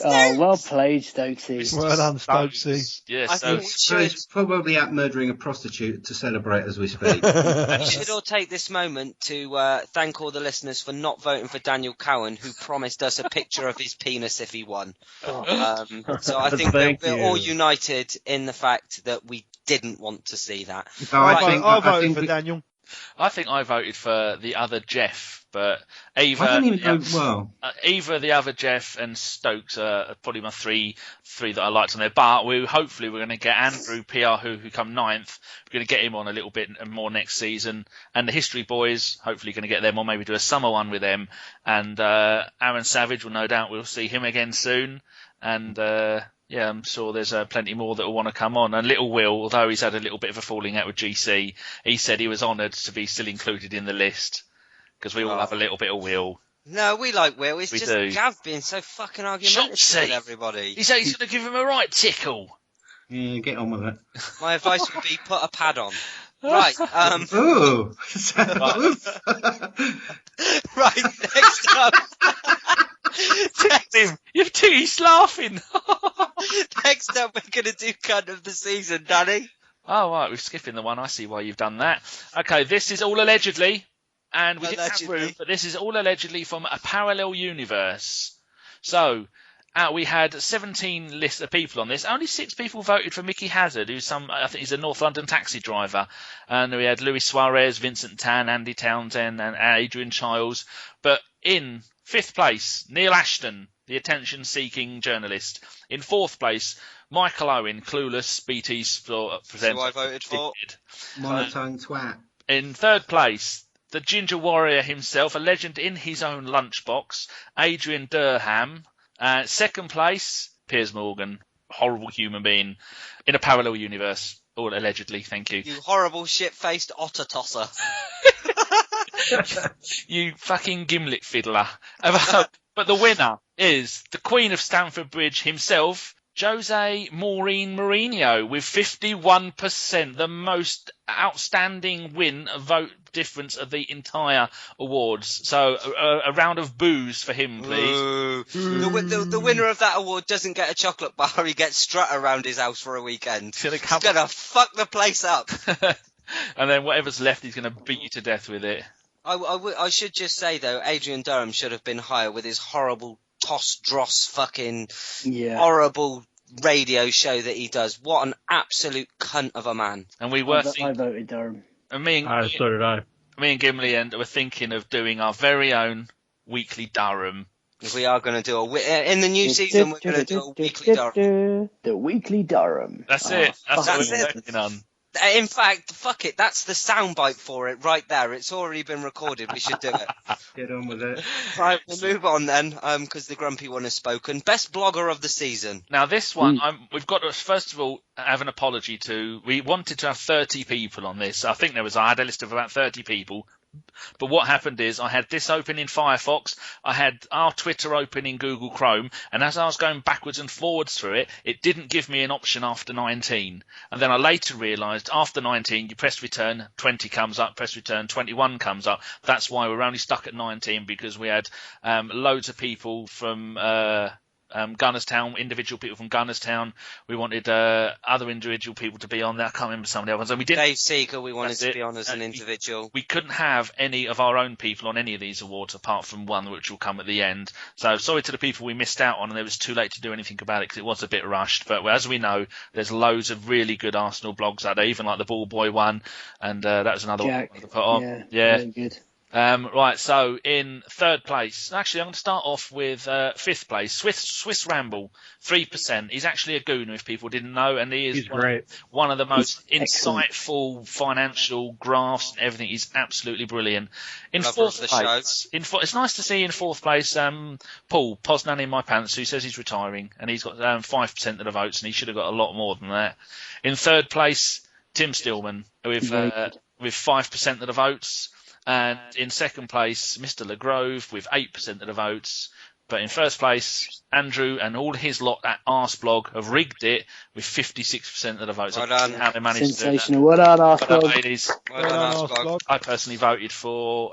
Oh, well played, Stokesy. Well done, Stokesy. Yes, I think we should. He's probably out murdering a prostitute to celebrate as we speak. We should all take this moment to thank all the listeners for not voting for Daniel Cowan, who promised us a picture of his penis if he won. So I think we're all united in the fact that we didn't want to see that. I voted for Daniel. I think I voted for the other Geoff, but Ava, I didn't even know well. Ava, the other Geoff, and Stokes are probably my three that I liked on there. But hopefully we're going to get Andrew PR, who come 9th. We're going to get him on a little bit more next season, and the History Boys hopefully going to get them, or maybe do a summer one with them. And Aaron Savage, will no doubt we'll see him again soon. And yeah, I'm sure there's plenty more that will want to come on. And Little Will, although he's had a little bit of a falling out with GC, he said he was honoured to be still included in the list, because we all have a little bit of Will. No, we like Will. It's We just do. Gav being so fucking argumentative with everybody. He said he's going to give him a right tickle. Yeah, get on with it. My advice would be put a pad on. Right. Ooh. Right. Next up. Text him. He's laughing. Next up, we're going to do cunt of the season, Danny. Oh, right, we're skipping the one. I see why you've done that. Okay, this is all allegedly, and we didn't have room, but this is all allegedly from a parallel universe. So, we had 17 lists of people on this. Only 6 people voted for Mickey Hazard, who's I think he's a North London taxi driver. And we had Luis Suarez, Vincent Tan, Andy Townsend, and Adrian Childs. But in 5th place, Neil Ashton, the attention-seeking journalist. In 4th place, Michael Owen, clueless, BT Sport presenter. Who I voted for. Monotone twat. In third place, the Ginger Warrior himself, a legend in his own lunchbox, Adrian Durham. Second place, Piers Morgan, horrible human being in a parallel universe, or allegedly. Thank you. You horrible shit-faced otter tosser. You fucking gimlet fiddler. But the winner is the Queen of Stamford Bridge himself, Jose Maureen Mourinho, with 51%, the most outstanding vote difference of the entire awards. So a round of boos for him, please. The winner of that award doesn't get a chocolate bar, he gets strut around his house for a weekend. He's gonna fuck the place up. And then whatever's left, he's gonna beat you to death with it. I should just say, though, Adrian Durham should have been higher with his horrible toss-dross fucking horrible radio show that he does. What an absolute cunt of a man. And we were I voted Durham. And so did I. Me and Gimli were thinking of doing our very own weekly Durham. If we are going to do in the new season, we're going to do a weekly Durham. The weekly Durham. That's it. That's what we're working on. In fact, fuck it. That's the soundbite for it right there. It's already been recorded. We should do it. Get on with it. Right, we'll move on then, because the grumpy one has spoken. Best blogger of the season. Now, this one, we've got to, first of all, have an apology to. We wanted to have 30 people on this. I think I had a list of about 30 people. But what happened is I had this open in Firefox, I had our Twitter open in Google Chrome, and as I was going backwards and forwards through it, it didn't give me an option after 19. And then I later realised after 19, you press return, 20 comes up, press return, 21 comes up. That's why we're only stuck at 19, because we had loads of people from Gunnerstown, individual people from Gunnerstown. We wanted other individual people to be on there. I can't remember some of the other ones. And we didn't. Dave Seeger, we wanted to be on as an individual. We couldn't have any of our own people on any of these awards apart from one, which will come at the end. So sorry to the people we missed out on, and it was too late to do anything about it because it was a bit rushed. But as we know, there's loads of really good Arsenal blogs out there, even like the Ball Boy one, and that was another one to put on. Yeah. Very good. Right, so in third place, actually I'm going to start off with fifth place, Swiss Ramble, 3%. He's actually a gooner if people didn't know, and he's one of the most insightful financial graphs and everything. He's absolutely brilliant. In fourth place, it's nice to see in fourth place Paul Poznan in my pants, who says he's retiring, and he's got 5% of the votes, and he should have got a lot more than that. In third place, Tim Stillman with 5% of the votes. And in second place, Mr. LeGrove with 8% of the votes. But in first place, Andrew and all his lot at Arseblog have rigged it with 56% of the votes. Well done. How they managed Sensational. Well done, Arseblog. Ladies. Well done, Arseblog. I personally voted for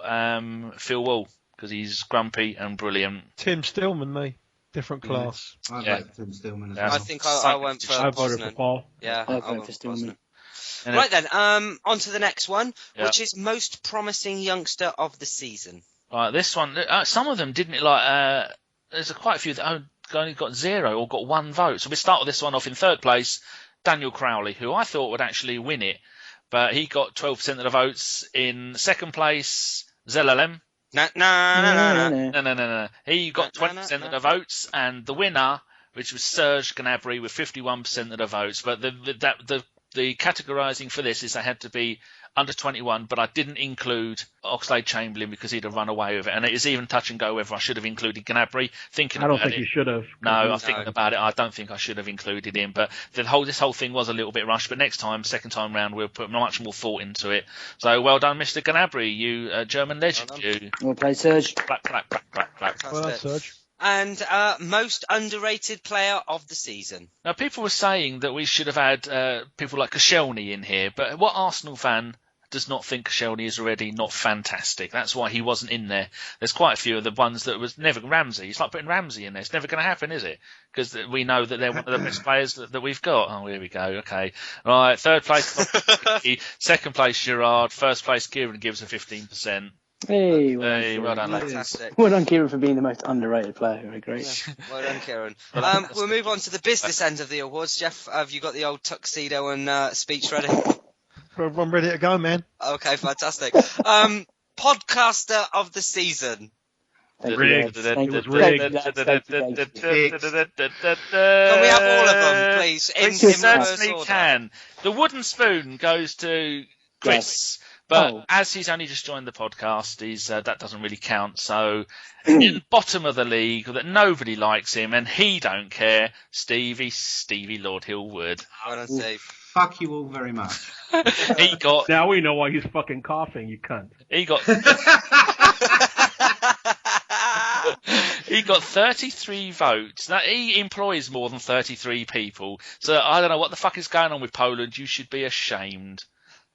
Phil Wall because he's grumpy and brilliant. Tim Stillman, me. Different class. I voted Tim Stillman as well. I think I went for I voted for Paul. Yeah, I voted for Stillman. Right then, on to the next one, which is most promising youngster of the season. Right, this one, some of them didn't there's quite a few that only got 0 or got 1 vote. So we start with this one off in third place, Daniel Crowley, who I thought would actually win it, but he got 12% of the votes. In second place, Zelalem. No. He got 20% of the votes, and the winner, which was Serge Gnabry with 51% of the votes. But the categorising for this is they had to be under 21, but I didn't include Oxlade-Chamberlain because he'd have run away with it. And it is even touch and go whether I should have included Gnabry. I don't think you should have. No, I'm thinking about it. I don't think I should have included him. But this whole thing was a little bit rushed. But next time, second time round, we'll put much more thought into it. So well done, Mr. Gnabry, you German legend. Well played, Serge. Clap. Well done, Serge. And most underrated player of the season. Now, people were saying that we should have had people like Koscielny in here, but what Arsenal fan does not think Koscielny is already not fantastic? That's why he wasn't in there. There's quite a few of the ones that was never Ramsey. It's like putting Ramsey in there. It's never going to happen, is it? Because we know that they're one of the best players that we've got. Oh, here we go. Okay. Right. Third place, second place, Gerrard. First place, Kieran gives a 15%. Hey, well done, fantastic. Well done, Kieran, for being the most underrated player. Very great. Yeah, well done, Kieran. We'll move on to the business end of the awards. Geoff, have you got the old tuxedo and speech ready? I'm ready to go, man. Okay, fantastic. Podcaster of the season. Thank Rigged. you, lads. It was Thank rigged. you, lads. Thank you. Can we have all of them, please? We In certainly reverse order. can. The wooden spoon goes to Chris, but as he's only just joined the podcast, that doesn't really count. So, in bottom of the league, that nobody likes him and he don't care. Stevie Lord Hillwood. Well done, Steve. Fuck you all very much. He got Now we know why he's fucking coughing, you cunt. he got 33 votes. Now, he employs more than 33 people. So I don't know what the fuck is going on with Poland. You should be ashamed.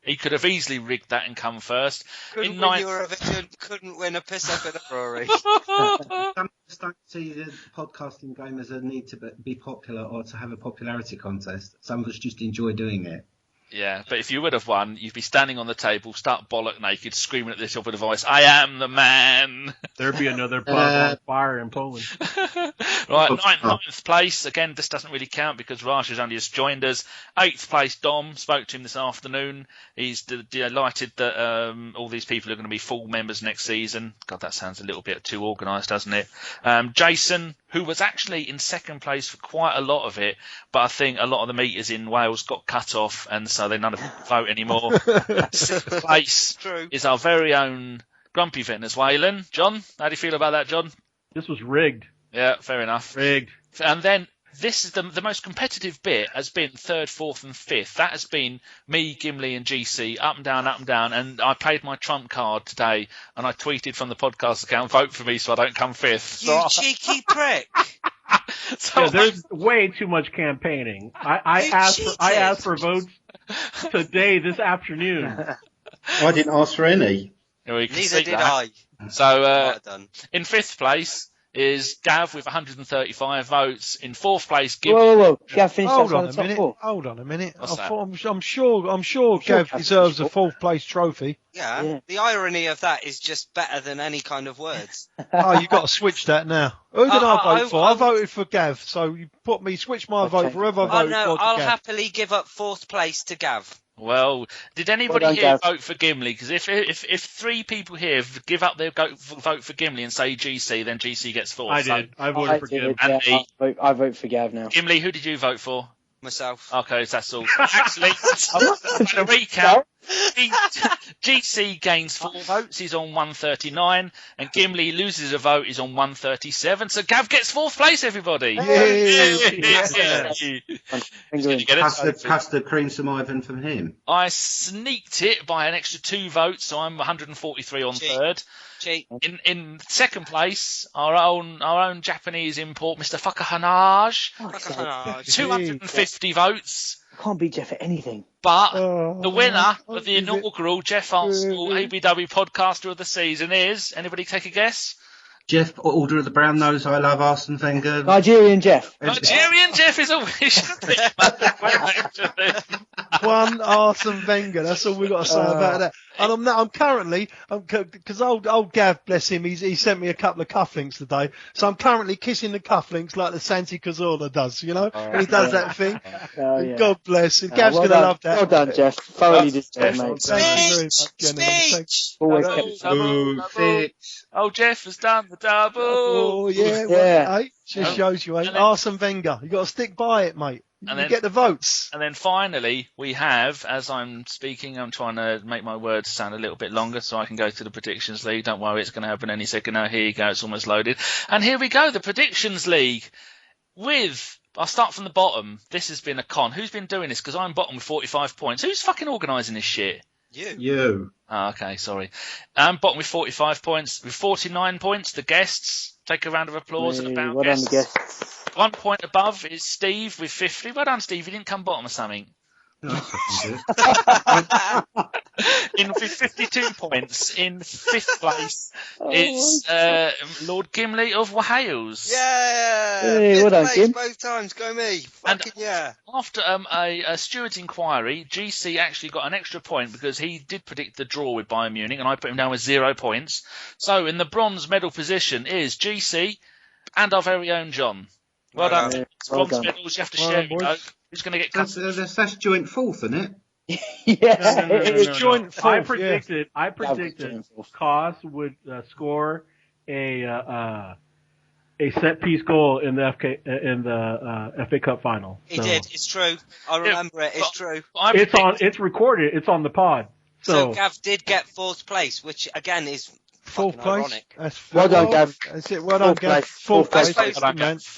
He could have easily rigged that and come first. Couldn't In win ninth- Eurovision, couldn't win a piss up in a brewery. Some just don't see the podcasting game as a need to be popular or to have a popularity contest. Some of us just enjoy doing it. Yeah, but if you would have won, you'd be standing on the table, start bollock naked, screaming at the top of the voice, "I am the man!" There'd be another bar on fire in Poland. Right, ninth place. Again, this doesn't really count because Raj has only just joined us. 8th place, Dom. Spoke to him this afternoon. He's delighted that all these people are going to be full members next season. God, that sounds a little bit too organised, doesn't it? Jason, who was actually in second place for quite a lot of it, but I think a lot of the meters in Wales got cut off, and so they none of them vote anymore. 6th place is our very own grumpy Venezuelan. John, how do you feel about that, John? This was rigged. Yeah, fair enough. Rigged. And then this is the most competitive bit has been 3rd, 4th and 5th. That has been me, Gimli and GC, up and down. And I played my trump card today and I tweeted from the podcast account, vote for me so I don't come 5th. You cheeky prick. So Yeah, there's way too much campaigning. I asked for votes today, this afternoon. I didn't ask for any. we can Neither see did that. I. So Well done. in 5th place is Gav with 135 votes. In 4th place, Gimli. Whoa. Gav finished Hold outside on the a top minute. 4. Hold on a minute. What's that? I'm sure Gav Gav deserves a finished 4th place trophy. Yeah, the irony of that is just better than any kind of words. Oh, you've got to switch that now. Who did I vote for? I I- voted for Gav, so you switch my vote Okay. for whoever I Oh voted no, for I'll to Gav. happily give up 4th place to Gav. Well, did anybody Well done, here Gav. vote for Gimli? Because if 3 people here give up their vote for Gimli and say GC, then GC gets 4th. I So, did. I voted for Gim. And Yeah, I vote for Gav now. Gimli, who did you vote for? Myself. Okay, so that's all. Actually, to recap, GC gains 4 votes, he's on 139, and Gimli loses a vote, he's on 137. So Gav gets 4th place, everybody. Yeah. He's gonna get a trophy. Pass the cream some Ivan from him. I sneaked it by an extra 2 votes, so I'm 143 on Cheat. 3rd. Cheat. In 2nd place, our own Japanese import, Mr. Fakahanaj, Oh, 250 votes. Can't beat Geoff at anything. But Oh, the winner of the is it? inaugural Geoff Arsenal ABW Podcaster of the Season is, anybody take a guess? Jeff, Order of the Brown Nose, I love Arsene Wenger. Nigerian Geoff. Nigerian Geoff is a wish. One Arsene Wenger. That's all we got to say about that. And I'm currently, because old Gav, bless him, he sent me a couple of cufflinks today. So I'm currently kissing the cufflinks like the Santi Cazorla does, you know? When he does that thing. Oh, yeah. God bless him. Gav's well going to done. love that. Well done, Geoff. Thoroughly deserved, Geoff. mate. Thank you very much, gentlemen. Thank Speech! Always Double, kept double, double. Fix. Oh, Jeff has done the double. Oh, yeah. Yeah. Well, hey, just shows you, And eh? then- Arsene Wenger. You got to stick by it, mate. You then- get the votes. And then finally, we have, as I'm speaking, I'm trying to make my words sound a little bit longer so I can go to the Predictions League. Don't worry, it's going to happen any second now. Here you go, it's almost loaded. And here we go, the Predictions League. I'll start from the bottom. This has been a con. Who's been doing this? Because I'm bottom with 45 points. Who's fucking organising this shit? You. Oh, okay, sorry. Bottom with 45 points. With 49 points, the guests. Take a round of applause and a bound Well done, guests. guests. 1 point above is Steve with 50. Well done, Steve. You didn't come bottom or something. With 52 points in 5th place is Lord Gimli of Wales. Yeah! Hey, Fifth well done, place Kim. both times, go me. Fucking yeah. After a steward's inquiry, GC actually got an extra point because he did predict the draw with Bayern Munich, and I put him down with 0 points. So in the bronze medal position is GC and our very own John. Well Well done. done. It's Well bronze done. medals, you have to Well share done, it. boys. Though. Who's going to get cut? That's joint 4th, isn't it? Yeah. It's joint I fourth, yeah. predicted Joint fourth. Kos would score a set piece goal in the FA Cup final. He did. It's true. I remember it. It's true. It's recorded. It's on the pod. So Gav did get 4th place, which again is 4th place. ironic. Well done, Gav. That's it. Well done, Gav. 4th place. place.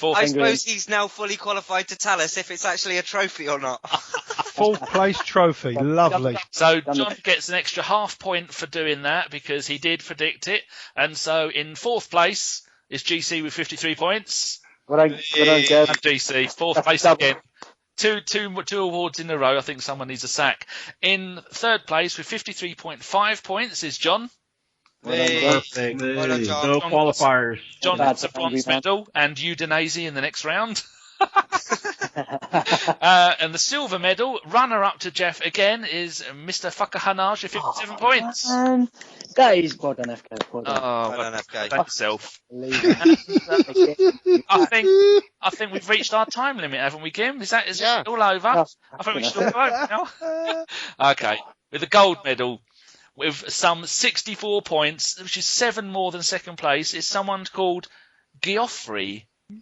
I suppose he's now fully qualified to tell us if it's actually a trophy or not. 4th place trophy. Lovely. So John gets an extra half point for doing that because he did predict it. And so in 4th place is GC with 53 points. Well done, Gav. And GC, 4th place again. Two awards in a row. I think someone needs a sack. In 3rd place with 53.5 points is John. Perfect. Well done, John. No qualifiers. John gets a bronze medal and Udinese in the next round. And the silver medal, runner-up to Geoff again, is Mr. Fakahanaj with 57 points. That is well done, FK. Well done. Well done, FK. Thank yourself. I think we've reached our time limit, haven't we, Gim? Is it all over? I think we should all go over now. Okay, with the gold medal, with some 64 points, which is 7 more than 2nd place, is someone called Geoff,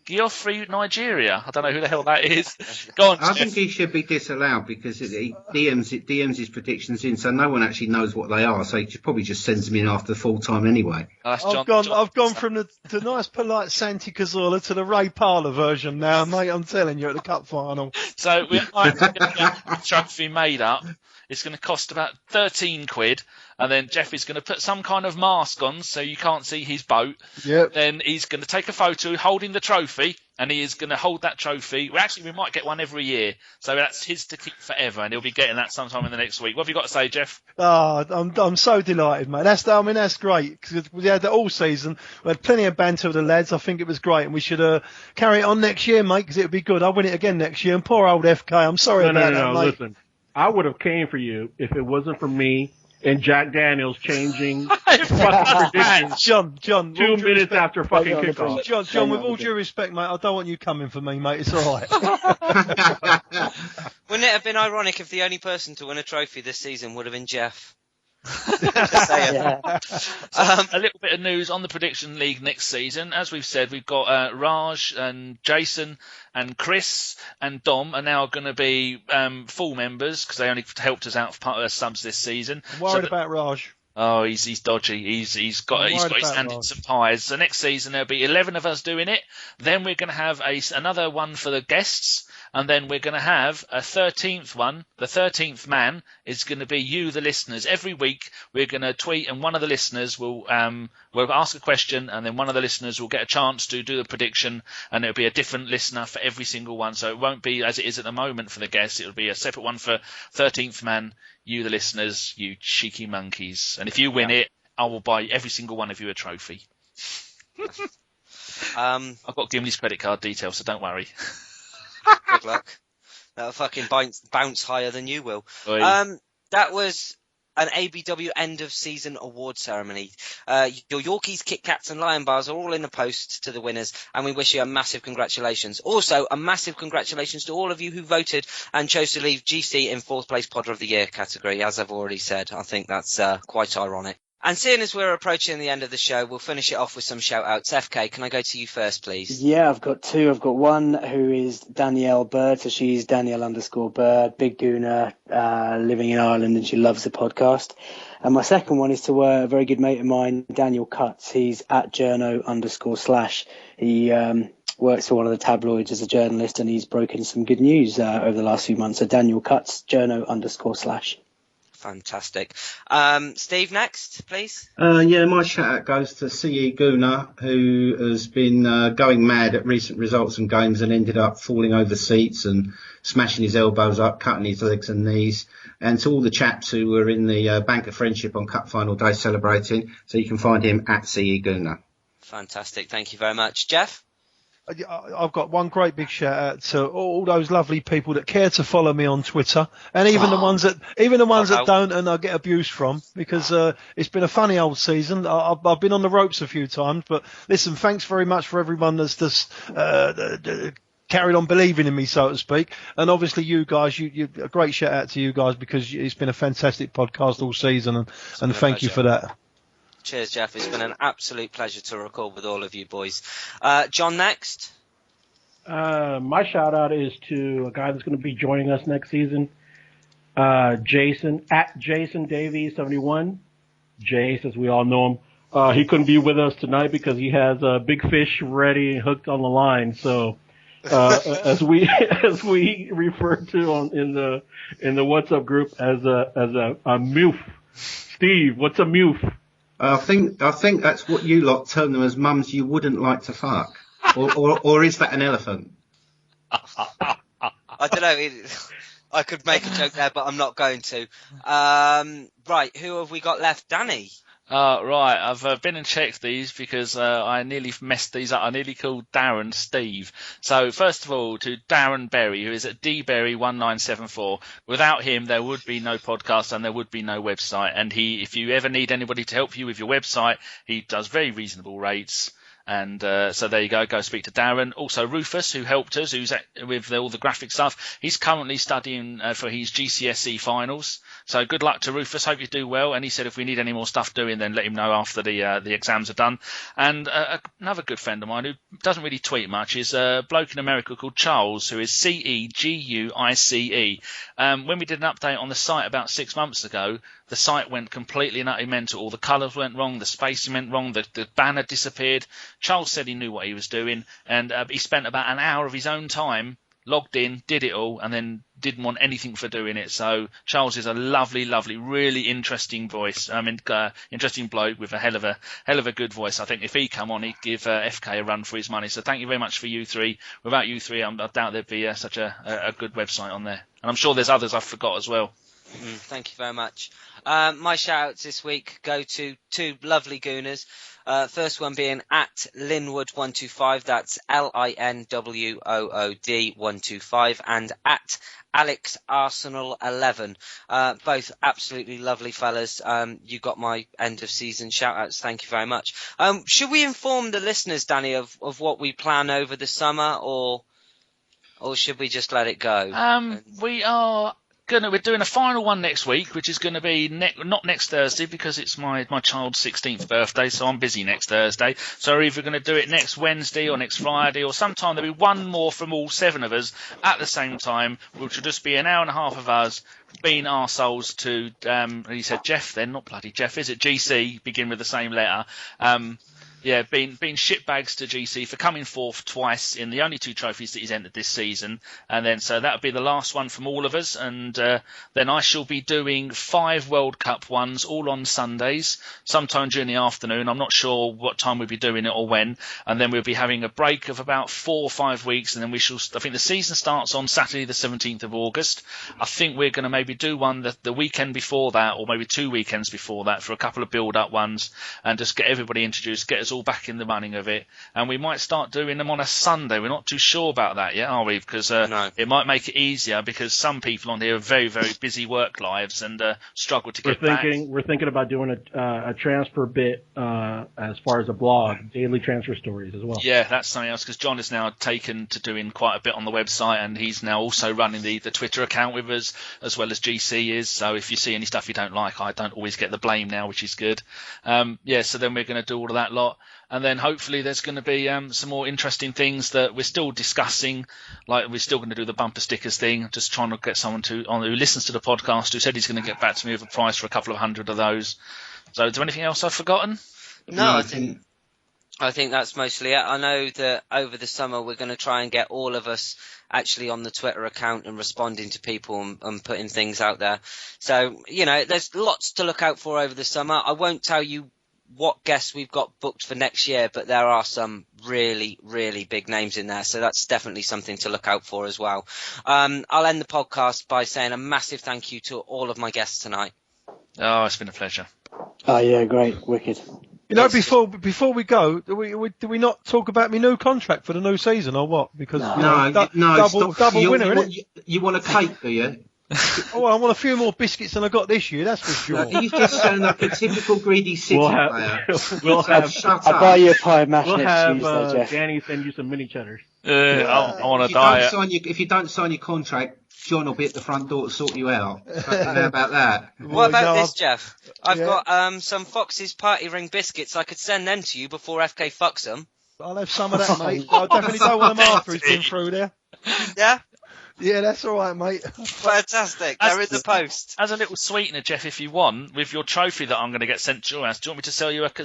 Nigeria. I don't know who the hell that is. Go on, I think he should be disallowed because he DMs his predictions in, so no one actually knows what they are. So he probably just sends them in after full time anyway. I've gone from the nice, polite Santi Cazorla to the Ray Parlour version now, mate. I'm telling you, at the cup final. So we're going to get the trophy made up. It's going to cost about 13 quid. And then Geoff is going to put some kind of mask on so you can't see his boat. Yep. Then he's going to take a photo holding the trophy, and he is going to hold that trophy. Well, actually, we might get one every year. So that's his to keep forever, and he'll be getting that sometime in the next week. What have you got to say, Geoff? I'm so delighted, mate. That's great. Because we had that all season. We had plenty of banter with the lads. I think it was great, and we should carry it on next year, mate, because it would be good. I'll win it again next year. And poor old FK, I'm sorry about that, mate. Listen, I would have came for you if it wasn't for me and Jack Daniels changing fucking predictions. John, 2 minutes after fucking kickoff. John, with all due respect, mate, I don't want you coming for me, mate. It's all right. Wouldn't it have been ironic if the only person to win a trophy this season would have been Geoff? A little bit of news on the Prediction League next season. As we've said, we've got Raj and Jason and Chris and Dom are now going to be full members because they only helped us out for subs this season. I'm worried about Raj. Oh, he's dodgy. He's got his hand in some pies. So next season there'll be 11 of us doing it. Then we're going to have another one for the guests. And then we're going to have a 13th one. The 13th man is going to be you, the listeners. Every week we're going to tweet, and one of the listeners will ask a question, and then one of the listeners will get a chance to do the prediction, and it'll be a different listener for every single one. So it won't be as it is at the moment for the guests. It'll be a separate one for 13th man, you, the listeners, you cheeky monkeys. And if you win it, I will buy every single one of you a trophy. I've got Gimli's credit card details, so don't worry. Good luck. That'll fucking bounce higher than you will. That was an ABW end of season award ceremony. Your Yorkies, Kit Kats and Lion Bars are all in the post to the winners, and we wish you a massive congratulations. Also, a massive congratulations to all of you who voted and chose to leave GC in 4th place Podder of the Year category. As I've already said, I think that's quite ironic. And seeing as we're approaching the end of the show, we'll finish it off with some shout-outs. FK, can I go to you first, please? Yeah, I've got 2. I've got one who is Danielle Bird, so she's Danielle_Bird, big gooner, living in Ireland, and she loves the podcast. And my second one is to a very good mate of mine, Daniel Cutts. He's at journo_slash. He works for one of the tabloids as a journalist, and he's broken some good news over the last few months. So Daniel Cutts, journo_slash. Fantastic. Steve, next, please. Yeah, my shout out goes to CE Guna, who has been going mad at recent results and games and ended up falling over seats and smashing his elbows up, cutting his legs and knees. And to all the chaps who were in the Bank of Friendship on Cup Final Day celebrating. So you can find him at CE Guna. Fantastic. Thank you very much. Geoff? I've got one great big shout out to all those lovely people that care to follow me on Twitter, and even the ones that don't, and I get abuse from, because it's been a funny old season. I've been on the ropes a few times, but listen, thanks very much for everyone that's just carried on believing in me, so to speak. And obviously you guys, you a great shout out to you guys, because it's been a fantastic podcast all season, and thank you for that. Cheers, Geoff. It's been an absolute pleasure to record with all of you boys. John, next. My shout out is to a guy that's going to be joining us next season. Jason Davies 71. Jace, as we all know him. He couldn't be with us tonight because he has a big fish ready and hooked on the line. So, as we refer to in the WhatsApp group as a moof. Steve, what's a moof? I think that's what you lot term them as mums you wouldn't like to fuck. Or is that an elephant? I don't know. I could make a joke there, but I'm not going to. Right, who have we got left? Danny? Right, I've been and checked these because I nearly messed these up. I nearly called Darren Steve. So first of all, to Darren Berry, who is at dberry1974. Without him, there would be no podcast and there would be no website. And if you ever need anybody to help you with your website, he does very reasonable rates. And so there you go. Go speak to Darren. Also Rufus, who helped us, who's with all the graphic stuff. He's currently studying for his GCSE finals. So good luck to Rufus. Hope you do well. And he said if we need any more stuff doing, then let him know after the exams are done. And another good friend of mine who doesn't really tweet much is a bloke in America called Charles, who is CEGUICE. When we did an update on the site about 6 months ago, the site went completely and utterly mental. All the colours went wrong, the spacing went wrong, the banner disappeared. Charles said he knew what he was doing, and he spent about an hour of his own time, logged in, did it all, and then didn't want anything for doing it. So Charles is a lovely, lovely, really interesting voice. Interesting bloke with a hell of a good voice. I think if he come on, he'd give FK a run for his money. So thank you very much for you three. Without you three, I doubt there'd be such a good website on there. And I'm sure there's others I forgot as well. Thank you very much. My shout-outs this week go to two lovely gooners. First one being at Linwood125, that's LINWOOD125, and at Alex Arsenal 11. Both absolutely lovely fellas. You got my end of season shout-outs. Thank you very much. Should we inform the listeners, Danny, of what we plan over the summer, or should we just let it go? We're doing a final one next week, which is going to be not next Thursday because it's my child's 16th birthday, so I'm busy next Thursday. So we're either going to do it next Wednesday or next Friday, or sometime there'll be one more from all 7 of us at the same time, which will just be an hour and a half of us being arseholes to, he said Geoff then, not bloody Geoff, is it? GC, begin with the same letter. Being shitbags to GC for coming fourth twice in the only 2 trophies that he's entered this season. And then, so that'll be the last one from all of us. And then I shall be doing 5 World Cup ones, all on Sundays, sometime during the afternoon. I'm not sure what time we'll be doing it or when. And then we'll be having a break of about 4 or 5 weeks. And then I think the season starts on Saturday, the 17th of August. I think we're going to maybe do one the weekend before that, or maybe 2 weekends before that, for a couple of build-up ones, and just get everybody introduced, get us all back in the running of it. And we might start doing them on a Sunday. We're not too sure about that yet, are we? Because no. It might make it easier, because some people on here have very, very busy work lives and struggle to get back. We're thinking about doing a transfer bit as far as a blog, daily transfer stories as well. Yeah, that's something else, because John is now taken to doing quite a bit on the website, and he's now also running the Twitter account with us, as well as GC is. So if you see any stuff you don't like, I don't always get the blame now, which is good. So then we're going to do all of that lot. And then hopefully there's going to be some more interesting things that we're still discussing. Like we're still going to do the bumper stickers thing, just trying to get someone who listens to the podcast, who said he's going to get back to me with a price for a couple of 100 of those. So is there anything else I've forgotten? No, I think that's mostly it. I know that over the summer we're going to try and get all of us actually on the Twitter account and responding to people and putting things out there. So, there's lots to look out for over the summer. I won't tell you what guests we've got booked for next year, but there are some really, really big names in there. So that's definitely something to look out for as well. I'll end the podcast by saying a massive thank you to all of my guests tonight. Oh, it's been a pleasure. Oh, yeah, great. Wicked. Before we go, do we not talk about my new contract for the new season or what? Because double winner, isn't it? You want a cake, do you? Oh, I want a few more biscuits than I got this year, that's for sure. You just sound like a typical greedy City player. We'll have I'll buy you a pie of mash we'll next have Tuesday, Geoff. Danny send you some mini cheddars. I want If to you don't die. if you don't sign your contract, John will be at the front door to sort you out. Fucking how about that? What about no, this, Geoff? I've yeah. got some Fox's Party Ring biscuits. I could send them to you before FK fucks them. I'll have some of that, mate. I definitely don't want them after he's been through there. Yeah? Yeah, that's all right, mate. Fantastic. They're in the post. As a little sweetener, Geoff, if you want, with your trophy that I'm going to get sent to your house, do you want me to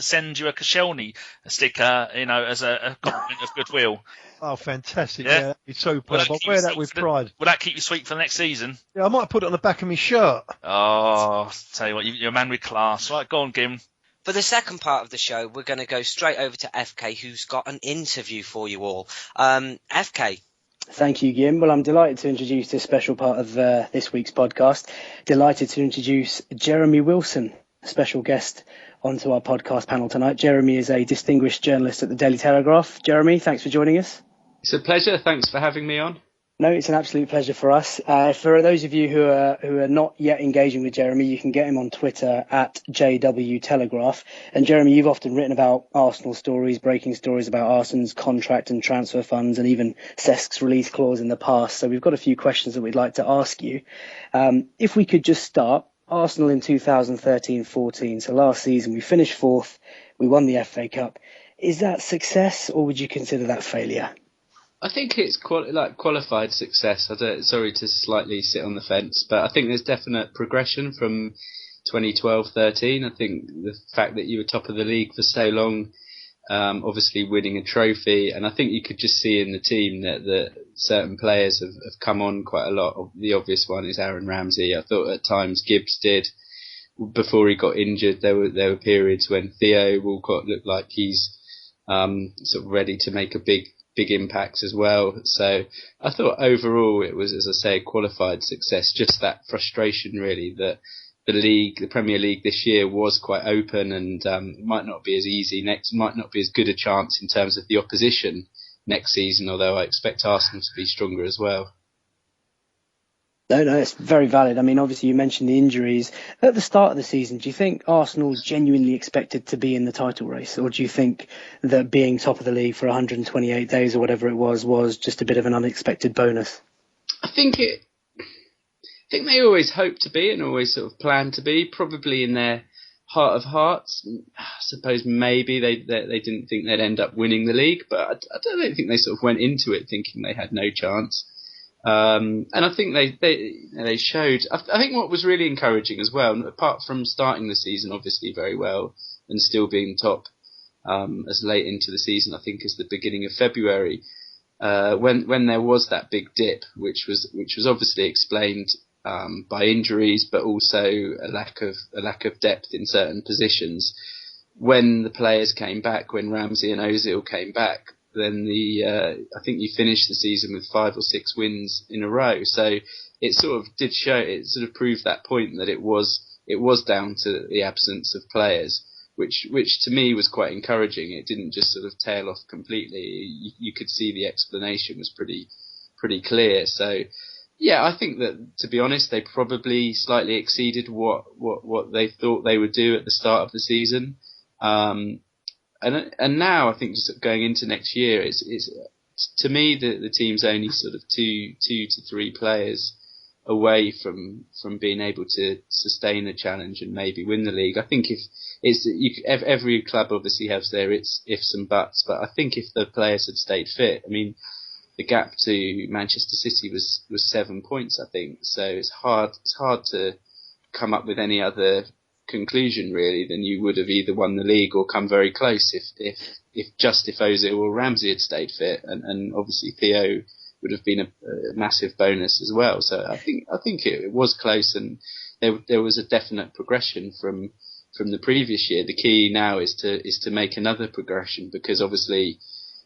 send you a Koscielny sticker, as a compliment of goodwill? Oh, fantastic. Yeah? Yeah, that'd be superb. I'll wear that with pride. Will that keep you sweet for the next season? Yeah, I might put it on the back of my shirt. Oh, tell you what, you're a man with class. Right, go on, Gim. For the second part of the show, we're going to go straight over to FK, who's got an interview for you all. FK. Thank you, Gim. Well, I'm delighted to introduce this special part of this week's podcast. Delighted to introduce Jeremy Wilson, a special guest onto our podcast panel tonight. Jeremy is a distinguished journalist at the Daily Telegraph. Jeremy, thanks for joining us. It's a pleasure. Thanks for having me on. No, it's an absolute pleasure for us. For those of you who are not yet engaging with Jeremy, you can get him on Twitter at JW Telegraph. And Jeremy, you've often written about Arsenal stories, breaking stories about Arsenal's contract and transfer funds, and even Cesk's release clause in the past. So we've got a few questions that we'd like to ask you. If we could just start, Arsenal in 2013-14. So last season we finished fourth, we won the FA Cup. Is that success, or would you consider that failure? I think it's qualified success. Sorry to slightly sit on the fence, but I think there's definite progression from 2012-13. I think the fact that you were top of the league for so long, obviously winning a trophy, and I think you could just see in the team that certain players have come on quite a lot. The obvious one is Aaron Ramsey. I thought at times Gibbs did. Before he got injured, there were periods when Theo Walcott looked like he's sort of ready to make a big impacts as well. So I thought overall it was, as I say, a qualified success. Just that frustration really that the Premier League this year was quite open and might not be as easy might not be as good a chance in terms of the opposition next season, although I expect Arsenal to be stronger as well. No, it's very valid. I mean, obviously you mentioned the injuries. At the start of the season, do you think Arsenal genuinely expected to be in the title race? Or do you think that being top of the league for 128 days or whatever it was just a bit of an unexpected bonus? I think they always hoped to be and always sort of planned to be, probably in their heart of hearts. I suppose maybe they didn't think they'd end up winning the league, but I don't think they sort of went into it thinking they had no chance. And I think they showed. I think what was really encouraging as well, apart from starting the season obviously very well and still being top as late into the season, I think as the beginning of February, when there was that big dip, which was obviously explained by injuries, but also a lack of depth in certain positions. When the players came back, when Ramsey and Ozil came back, then I think you finished the season with 5 or 6 wins in a row. So it sort of did show, it sort of proved that point that it was down to the absence of players, which to me was quite encouraging. It didn't just sort of tail off completely. You could see the explanation was pretty clear. So yeah, I think that, to be honest, they probably slightly exceeded what they thought they would do at the start of the season. And now I think just going into next year, it's to me the team's only sort of two to three players away from being able to sustain a challenge and maybe win the league. I think every club obviously has their ifs and buts, but I think if the players had stayed fit, I mean, the gap to Manchester City was 7 points, I think. So it's hard to come up with any other conclusion really than you would have either won the league or come very close if Ozil or Ramsey had stayed fit, and obviously Theo would have been a massive bonus as well. So I think it was close, and there was a definite progression from the previous year. The key now is to make another progression, because obviously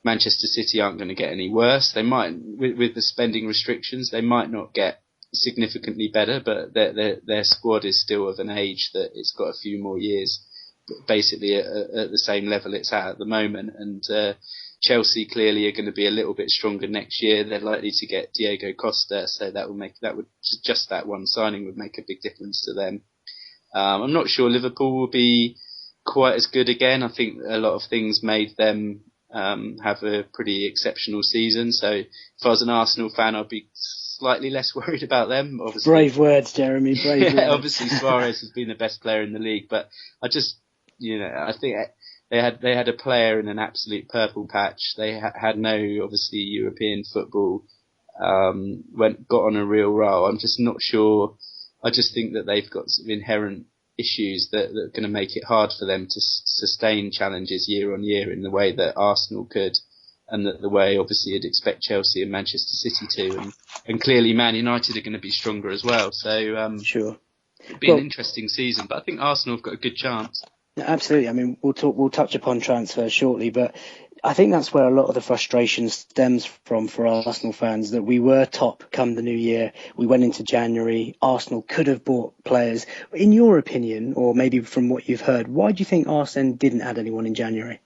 Manchester City aren't going to get any worse. They might, with the spending restrictions, they might not get significantly better, but their squad is still of an age that it's got a few more years basically at the same level it's at the moment. And Chelsea clearly are going to be a little bit stronger next year. They're likely to get Diego Costa, so just that one signing would make a big difference to them. I'm not sure Liverpool will be quite as good again. I think a lot of things made them have a pretty exceptional season. So if I was an Arsenal fan, I'd be slightly less worried about them. Obviously, brave words, Jeremy. Brave words. Obviously, Suarez has been the best player in the league, but I just, I think they had a player in an absolute purple patch. They had no, obviously, European football. Got on a real roll. I'm just not sure. I just think that they've got some inherent issues that are going to make it hard for them to sustain challenges year on year in the way that Arsenal could, and the way obviously you'd expect Chelsea and Manchester City to, and clearly Man United are going to be stronger as well. So sure, it'll be an interesting season, but I think Arsenal have got a good chance. Absolutely. I mean, we'll touch upon transfers shortly, but I think that's where a lot of the frustration stems from for Arsenal fans, that we were top come the new year. We went into January. Arsenal could have bought players. In your opinion, or maybe from what you've heard, why do you think Arsene didn't add anyone in January?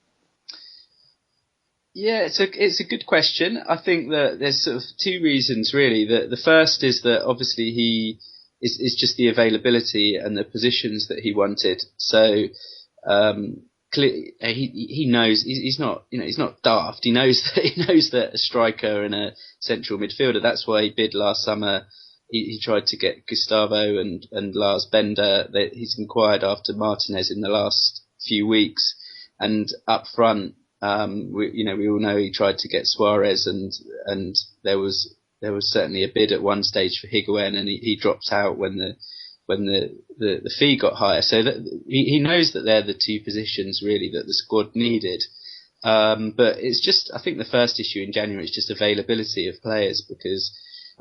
Yeah, it's a good question. I think that there's sort of two reasons really. The first is that obviously he is just the availability and the positions that he wanted. So he knows he's not daft. He knows that a striker and a central midfielder. That's why he bid last summer. He tried to get Gustavo and Lars Bender. He's inquired after Martinez in the last few weeks, and up front. We all know he tried to get Suarez, and there was certainly a bid at one stage for Higuain, and he dropped out when the fee got higher. So that he knows that they're the two positions really that the squad needed. But it's just, I think the first issue in January is just availability of players, because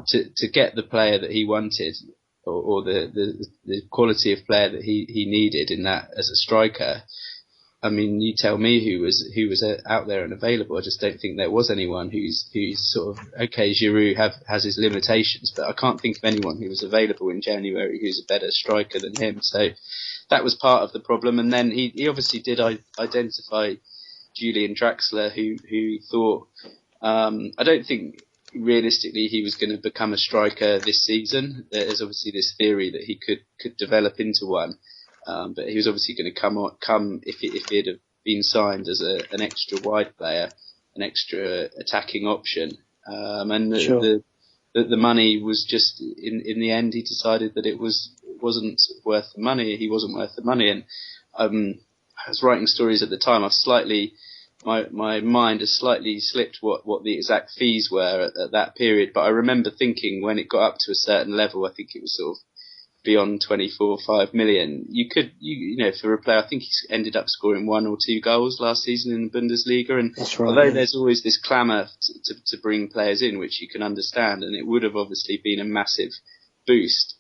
to get the player that he wanted, or the quality of player that he needed in that as a striker. I mean, you tell me who was out there and available. I just don't think there was anyone who's sort of, okay, Giroud has his limitations, but I can't think of anyone who was available in January who's a better striker than him. So that was part of the problem. And then he obviously did identify Julian Draxler, who he thought, I don't think realistically he was going to become a striker this season. There's obviously this theory that he could develop into one. But he was obviously going to come if he'd have been signed as an extra wide player, an extra attacking option. And the money was just in the end he decided that it wasn't worth the money. He wasn't worth the money. And I was writing stories at the time. My mind has slightly slipped what the exact fees were at that period. But I remember thinking when it got up to a certain level, I think it was sort of beyond 24-5 million, you could for a player, I think he ended up scoring 1 or 2 goals last season in the Bundesliga, and that's right, although there's always this clamour to bring players in, which you can understand, and it would have obviously been a massive boost,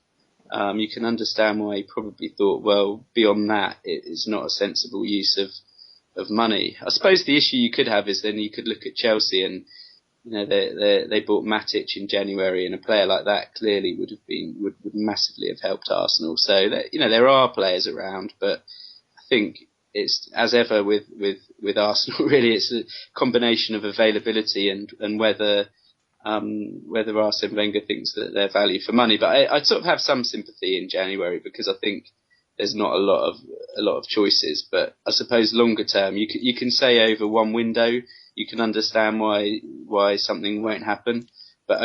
you can understand why he probably thought, well, beyond that, it's not a sensible use of money. I suppose the issue you could have is then you could look at Chelsea and they bought Matic in January, and a player like that clearly would massively have helped Arsenal. So there are players around, but I think it's as ever with Arsenal. Really, it's a combination of availability and whether Arsene Wenger thinks that they're value for money. But I sort of have some sympathy in January, because I think there's not a lot of choices. But I suppose longer term, you can say over one window, you can understand why something won't happen, but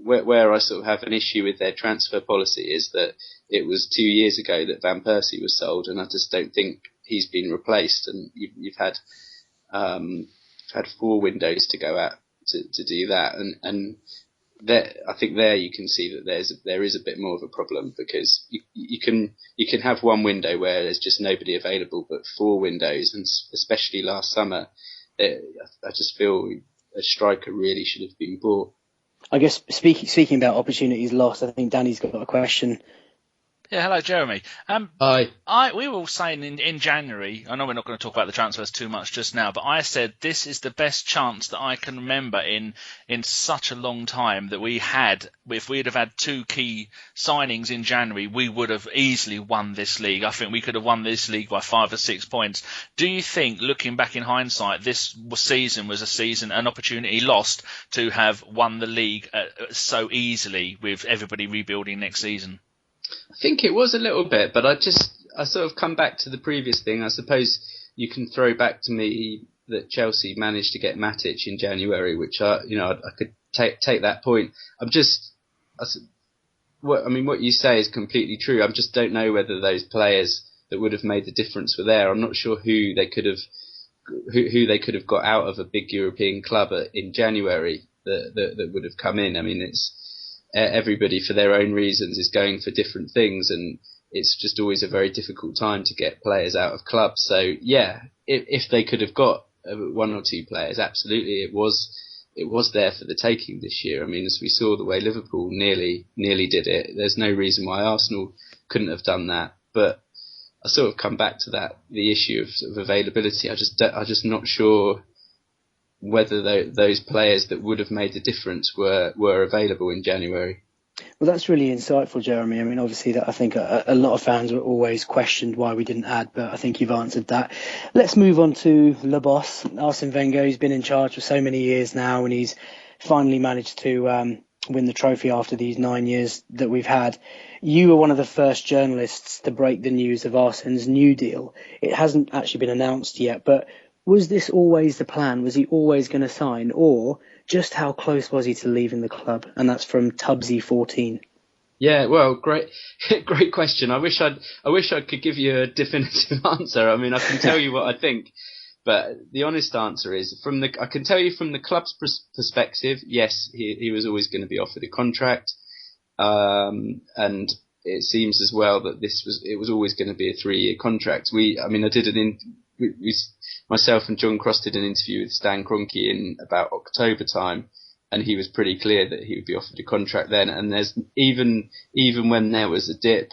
where I sort of have an issue with their transfer policy is that it was 2 years ago that Van Persie was sold, and I just don't think he's been replaced. And you've had 4 windows to go at to do that, and I think there you can see that there is a bit more of a problem, because you can have one window where there's just nobody available, but 4 windows, and especially last summer. I just feel a striker really should have been bought. I guess speaking about opportunities lost, I think Danny's got a question. Yeah, hello, Jeremy. Hi. We were all saying in January, I know we're not going to talk about the transfers too much just now, but I said this is the best chance that I can remember in such a long time that we had. If we'd have had 2 key signings in January, we would have easily won this league. I think we could have won this league by 5 or 6 points. Do you think, looking back in hindsight, this season was an opportunity lost to have won the league so easily with everybody rebuilding next season? I think it was a little bit, but I sort of come back to the previous thing. I suppose you can throw back to me that Chelsea managed to get Matic in January, which I could take that point. What you say is completely true. I just don't know whether those players that would have made the difference were there. I'm not sure who they could have got out of a big European club in January that would have come in. I mean, it's everybody for their own reasons is going for different things, and it's just always a very difficult time to get players out of clubs. So yeah, if they could have got one or two players, absolutely, it was there for the taking this year. I mean, as we saw the way Liverpool nearly did it, there's no reason why Arsenal couldn't have done that. But I sort of come back to that, the issue of availability. I'm just not sure whether those players that would have made the difference were available in January. Well, that's really insightful, Jeremy. I mean, obviously, that I think a lot of fans were always questioned why we didn't add, but I think you've answered that. Let's move on to Le Boss, Arsene Wenger, who's been in charge for so many years now, and he's finally managed to win the trophy after these 9 years that we've had. You were one of the first journalists to break the news of Arsene's new deal. It hasn't actually been announced yet, but was this always the plan? Was he always going to sign, or just how close was he to leaving the club? And that's from Tubbsy14. Yeah, well, great question. I wish I could give you a definitive answer. I mean, I can tell you what I think, but the honest answer is I can tell you from the club's perspective, yes, he was always going to be offered a contract, and it seems as well that it was always going to be a 3-year contract. Myself and John Cross did an interview with Stan Kroenke in about October time, and he was pretty clear that he would be offered a contract then. And there's even when there was a dip,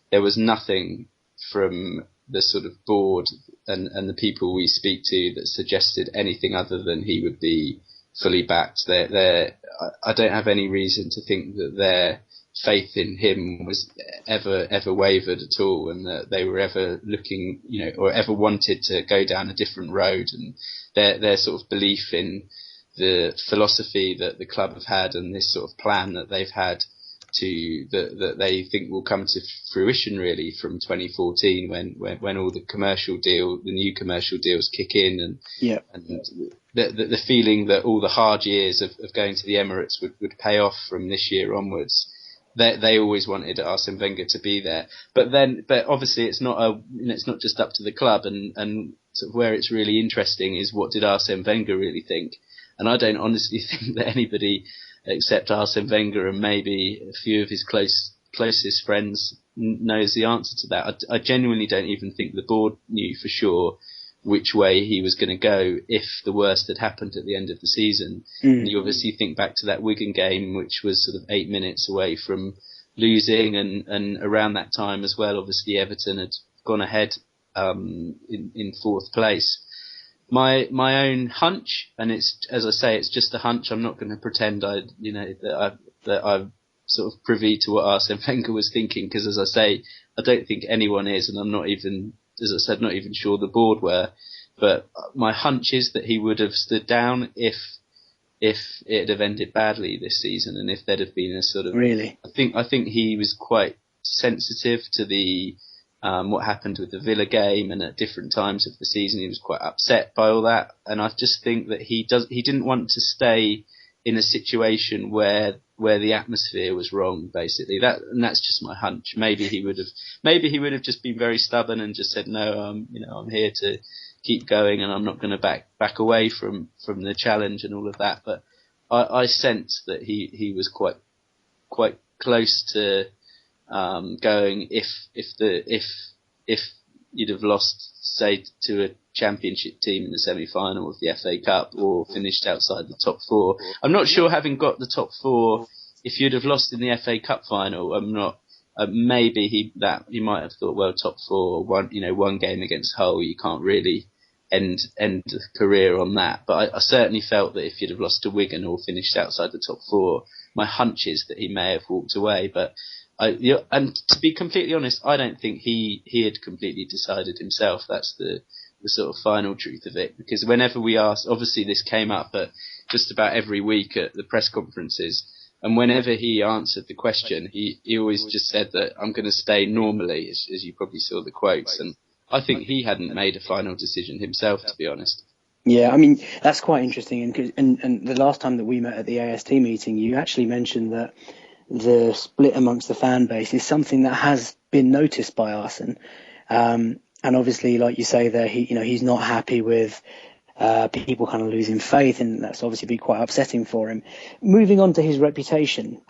there was nothing from the sort of board and the people we speak to that suggested anything other than he would be fully backed. I don't have any reason to think that their faith in him was ever wavered at all, and that they were ever looking, or ever wanted to go down a different road. And their sort of belief in the philosophy that the club have had and this sort of plan that they've had that they think will come to fruition really from 2014 when all the new commercial deals kick in, and the feeling that all the hard years of going to the Emirates would pay off from this year onwards. They always wanted Arsene Wenger to be there, but obviously it's not just up to the club, and sort of where it's really interesting is what did Arsene Wenger really think. And I don't honestly think that anybody except Arsene Wenger and maybe a few of his closest friends knows the answer to that. I genuinely don't even think the board knew for sure which way he was going to go if the worst had happened at the end of the season. And you obviously think back to that Wigan game, which was sort of 8 minutes away from losing, and around that time as well, obviously Everton had gone ahead in fourth place. My own hunch, and it's, as I say, it's just a hunch. I'm not going to pretend that I'm sort of privy to what Arsene Wenger was thinking, because as I say, I don't think anyone is, and I'm not even, as I said, not even sure the board were. But my hunch is that he would have stood down if it had have ended badly this season, and if there'd have been a sort of really. I think he was quite sensitive to the what happened with the Villa game, and at different times of the season he was quite upset by all that. And I just think that he didn't want to stay in a situation where the atmosphere was wrong, basically. That's just my hunch. Maybe he would have just been very stubborn and just said, no, I'm here to keep going, and I'm not going to back away from the challenge and all of that. But I sense that he was quite close to going if you'd have lost, say, to a championship team in the semi-final of the FA Cup, or finished outside the top four. I'm not sure, having got the top four, if you'd have lost in the FA Cup final, I'm not. Maybe he might have thought, well, top four, one game against Hull, you can't really end the career on that. But I certainly felt that if you'd have lost to Wigan or finished outside the top four, my hunch is that he may have walked away. But and to be completely honest, I don't think he had completely decided himself. That's the sort of final truth of it. Because whenever we asked, obviously this came up at just about every week at the press conferences, and whenever he answered the question, he always just said that I'm going to stay normally, as you probably saw the quotes. And I think he hadn't made a final decision himself, to be honest. Yeah, I mean, that's quite interesting. And the last time that we met at the AST meeting, you actually mentioned that the split amongst the fan base is something that has been noticed by Arsene. And obviously, like you say there, he's not happy with people kind of losing faith, and that's obviously been quite upsetting for him. Moving on to his reputation,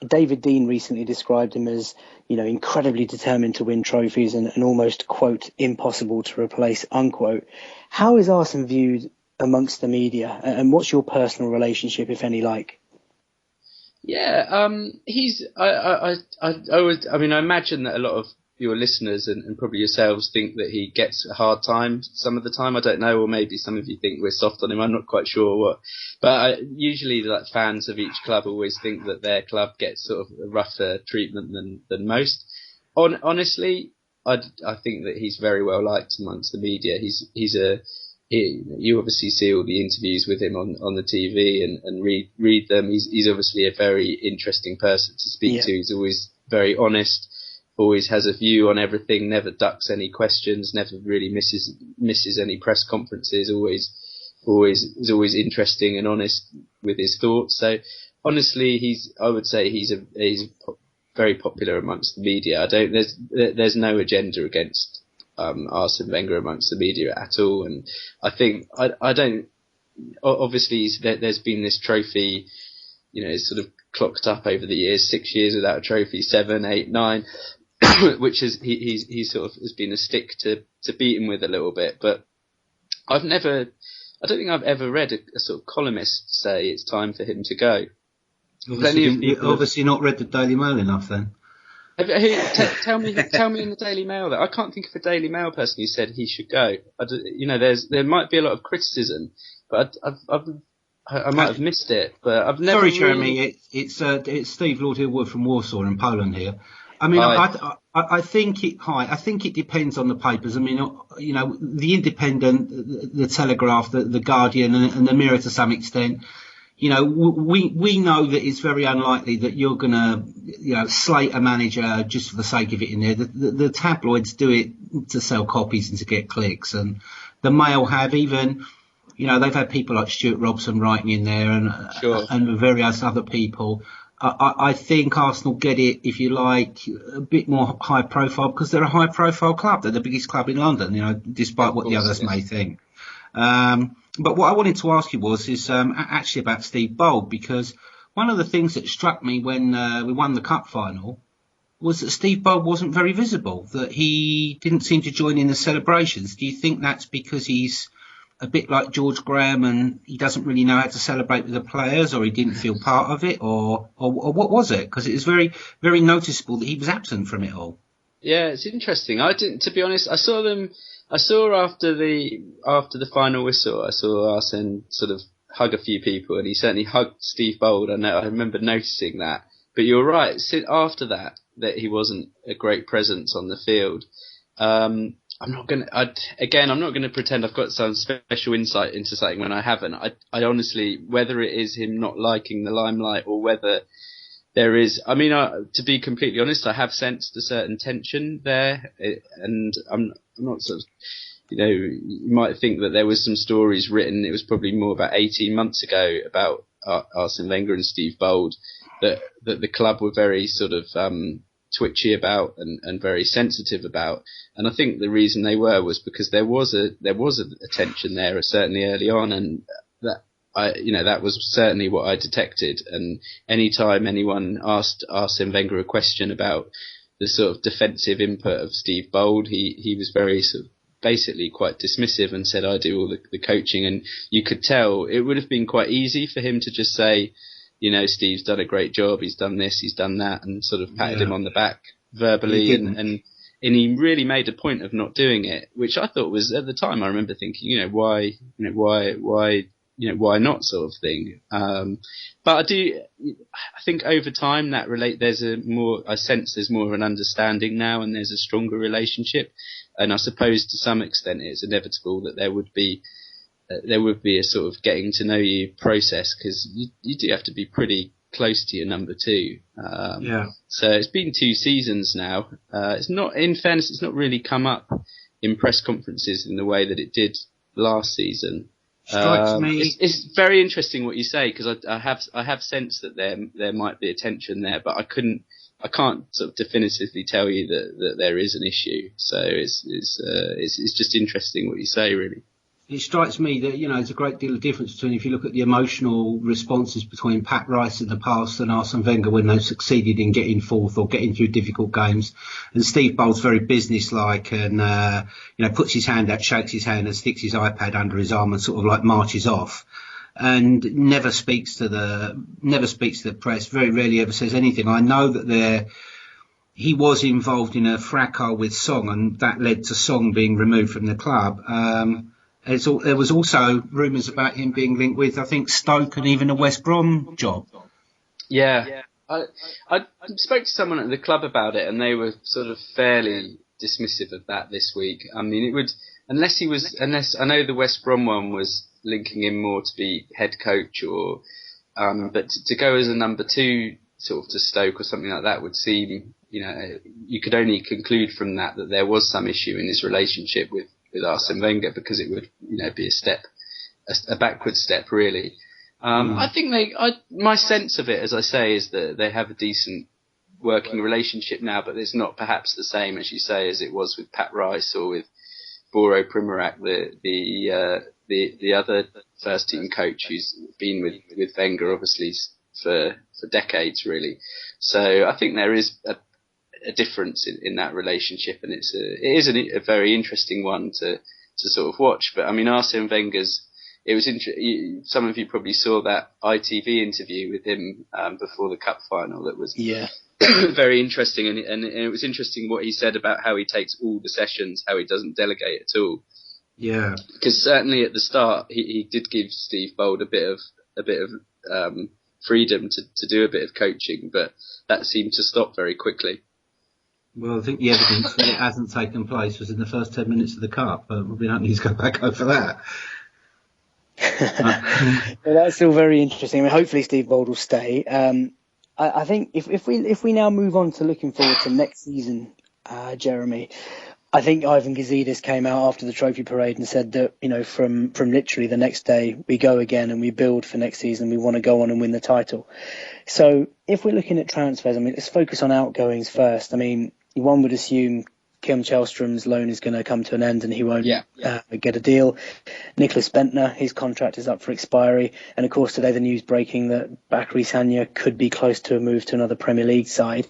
David Dean recently described him as, incredibly determined to win trophies and almost, quote, impossible to replace, unquote. How is Arsene viewed amongst the media, and what's your personal relationship, if any, like? Yeah, he's. I imagine that a lot of your listeners and probably yourselves think that he gets a hard time some of the time. I don't know, or maybe some of you think we're soft on him. I'm not quite sure what. But usually, like, fans of each club always think that their club gets sort of a rougher treatment than most. Honestly, I think that he's very well liked amongst the media. You obviously see all the interviews with him on the TV and read them. He's obviously a very interesting person to speak to. He's always very honest, always has a view on everything, never ducks any questions, never really misses any press conferences, is always interesting and honest with his thoughts. So honestly, I would say he's very popular amongst the media. There's no agenda against Arsene Wenger amongst the media at all, and I think I don't. Obviously, there's been this trophy, it's sort of clocked up over the years. 6 years without a trophy, 7, 8, 9, which is he sort of has been a stick to beat him with a little bit. But I don't think I've ever read a sort of columnist say it's time for him to go. Obviously not read the Daily Mail enough then. Tell me in the Daily Mail that I can't think of a Daily Mail person who said he should go. There might be a lot of criticism, but I might have missed it. But I've never. Sorry, Jeremy. It's Steve Lord Hillwood from Warsaw in Poland here. I mean, I think it depends on the papers. I mean, the Independent, the Telegraph, the Guardian, and the Mirror to some extent. We know that it's very unlikely that you're going to, slate a manager just for the sake of it in there. The tabloids do it to sell copies and to get clicks. And the Mail have even, they've had people like Stuart Robson writing in there and various other people. I think Arsenal get it, if you like, a bit more high profile because they're a high profile club. They're the biggest club in London, despite what the others may think. But what I wanted to ask you is actually about Steve Bold, because one of the things that struck me when we won the cup final was that Steve Bold wasn't very visible, that he didn't seem to join in the celebrations. Do you think that's because he's a bit like George Graham and he doesn't really know how to celebrate with the players, or he didn't feel part of it, or what was it? Because it was very, very noticeable that he was absent from it all. Yeah, it's interesting. To be honest, I saw after the final whistle, I saw Arsene sort of hug a few people, and he certainly hugged Steve Bold. I remember noticing that. But you're right. After that he wasn't a great presence on the field. I'm not going to pretend I've got some special insight into something when I haven't. I honestly, whether it is him not liking the limelight or whether there is, to be completely honest, I have sensed a certain tension there, and I'm not sort of, you might think that there was some stories written, it was probably more about 18 months ago, about Arsene Wenger and Steve Bold, that the club were very sort of twitchy about and very sensitive about. And I think the reason they was because there was a tension there, certainly early on, and that was certainly what I detected. And any time anyone asked Arsene Wenger a question about the sort of defensive input of Steve Bold, he was very sort of basically quite dismissive and said, I do all the coaching. And you could tell it would have been quite easy for him to just say, Steve's done a great job, he's done this, he's done that, and sort of patted him on the back verbally, and he really made a point of not doing it, which I thought was, at the time, I remember thinking, why not, sort of thing. But I think over time I sense there's more of an understanding now, and there's a stronger relationship. And I suppose to some extent it's inevitable that there would be a sort of getting to know you process, because you do have to be pretty close to your number two. So it's been 2 seasons now. It's not, in fairness, it's not really come up in press conferences in the way that it did last season. Strikes me. It's very interesting what you say, because I have sensed that there might be a tension there, but I can't sort of definitively tell you that there is an issue. So it's just interesting what you say, really. It strikes me that, there's a great deal of difference between, if you look at the emotional responses between Pat Rice in the past and Arsene Wenger when they've succeeded in getting fourth or getting through difficult games. And Steve Bowles very businesslike and, puts his hand out, shakes his hand and sticks his iPad under his arm and sort of like marches off. And never speaks to the press, very rarely ever says anything. I know that he was involved in a fracas with Song, and that led to Song being removed from the club. There was also rumours about him being linked with, I think, Stoke and even a West Brom job. Yeah. I spoke to someone at the club about it, and they were sort of fairly dismissive of that this week. I mean, it would, unless I know the West Brom one was linking him more to be head coach, or but to go as a number 2 sort of to Stoke or something like that would seem, you could only conclude from that there was some issue in his relationship with Arsene Wenger, because it would, be a backward step, really. I think my sense of it, as I say, is that they have a decent working relationship now, but it's not perhaps the same, as you say, as it was with Pat Rice or with Boro Primorac, the other first team coach who's been with Wenger obviously for decades, really. So I think there is a difference in that relationship, and it is a very interesting one to sort of watch. But I mean, Arsene Wenger's, some of you probably saw that ITV interview with him before the cup final. That was very interesting, and it was interesting what he said about how he takes all the sessions, how he doesn't delegate at all. Yeah, because certainly at the start he did give Steve Bold a bit of freedom to do a bit of coaching, but that seemed to stop very quickly. Well, I think the evidence that it hasn't taken place was in the first 10 minutes of the cup, but we don't need to go back over that. Well, that's still very interesting. I mean, hopefully Steve Bold will stay. I think if we now move on to looking forward to next season, Jeremy, I think Ivan Gazidis came out after the trophy parade and said that, from literally the next day, we go again and we build for next season. We want to go on and win the title. So if we're looking at transfers, I mean, let's focus on outgoings first. I mean, one would assume Kim Källström's loan is going to come to an end and he won't get a deal. Nicholas Bentner, his contract is up for expiry. And of course, today the news breaking that Bacary Sagna could be close to a move to another Premier League side.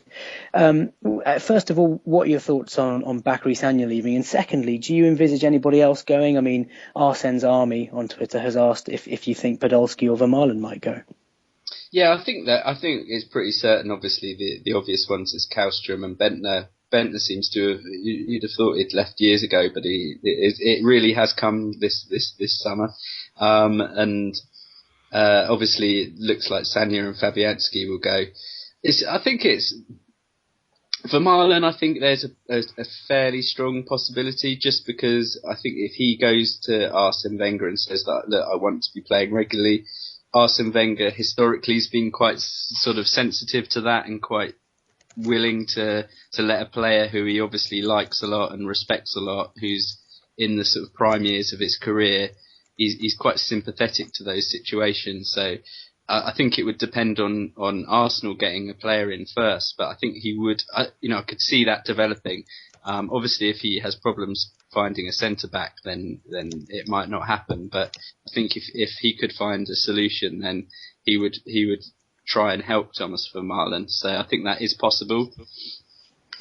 First of all, what are your thoughts on Bacary Sagna leaving? And secondly, do you envisage anybody else going? I mean, Arsene's Army on Twitter has asked if you think Podolski or Vermaelen might go. Yeah, I think it's pretty certain. Obviously, the obvious ones is Källström and Bentner. Bentner seems to have, you'd have thought he'd left years ago, but it really has come this summer. Obviously it looks like Sagna and Fabianski will go. I think it's Vermaelen. I think there's a fairly strong possibility, just because I think if he goes to Arsene Wenger and says that, look, I want to be playing regularly, Arsene Wenger historically has been quite sort of sensitive to that and quite willing to let a player who he obviously likes a lot and respects a lot, who's in the sort of prime years of his career, he's quite sympathetic to those situations. So I think it would depend on Arsenal getting a player in first, but I think he would, I could see that developing. Obviously, if he has problems finding a centre back, then it might not happen. But I think if he could find a solution, then he would try and help Thomas Vermaelen. So I think that is possible.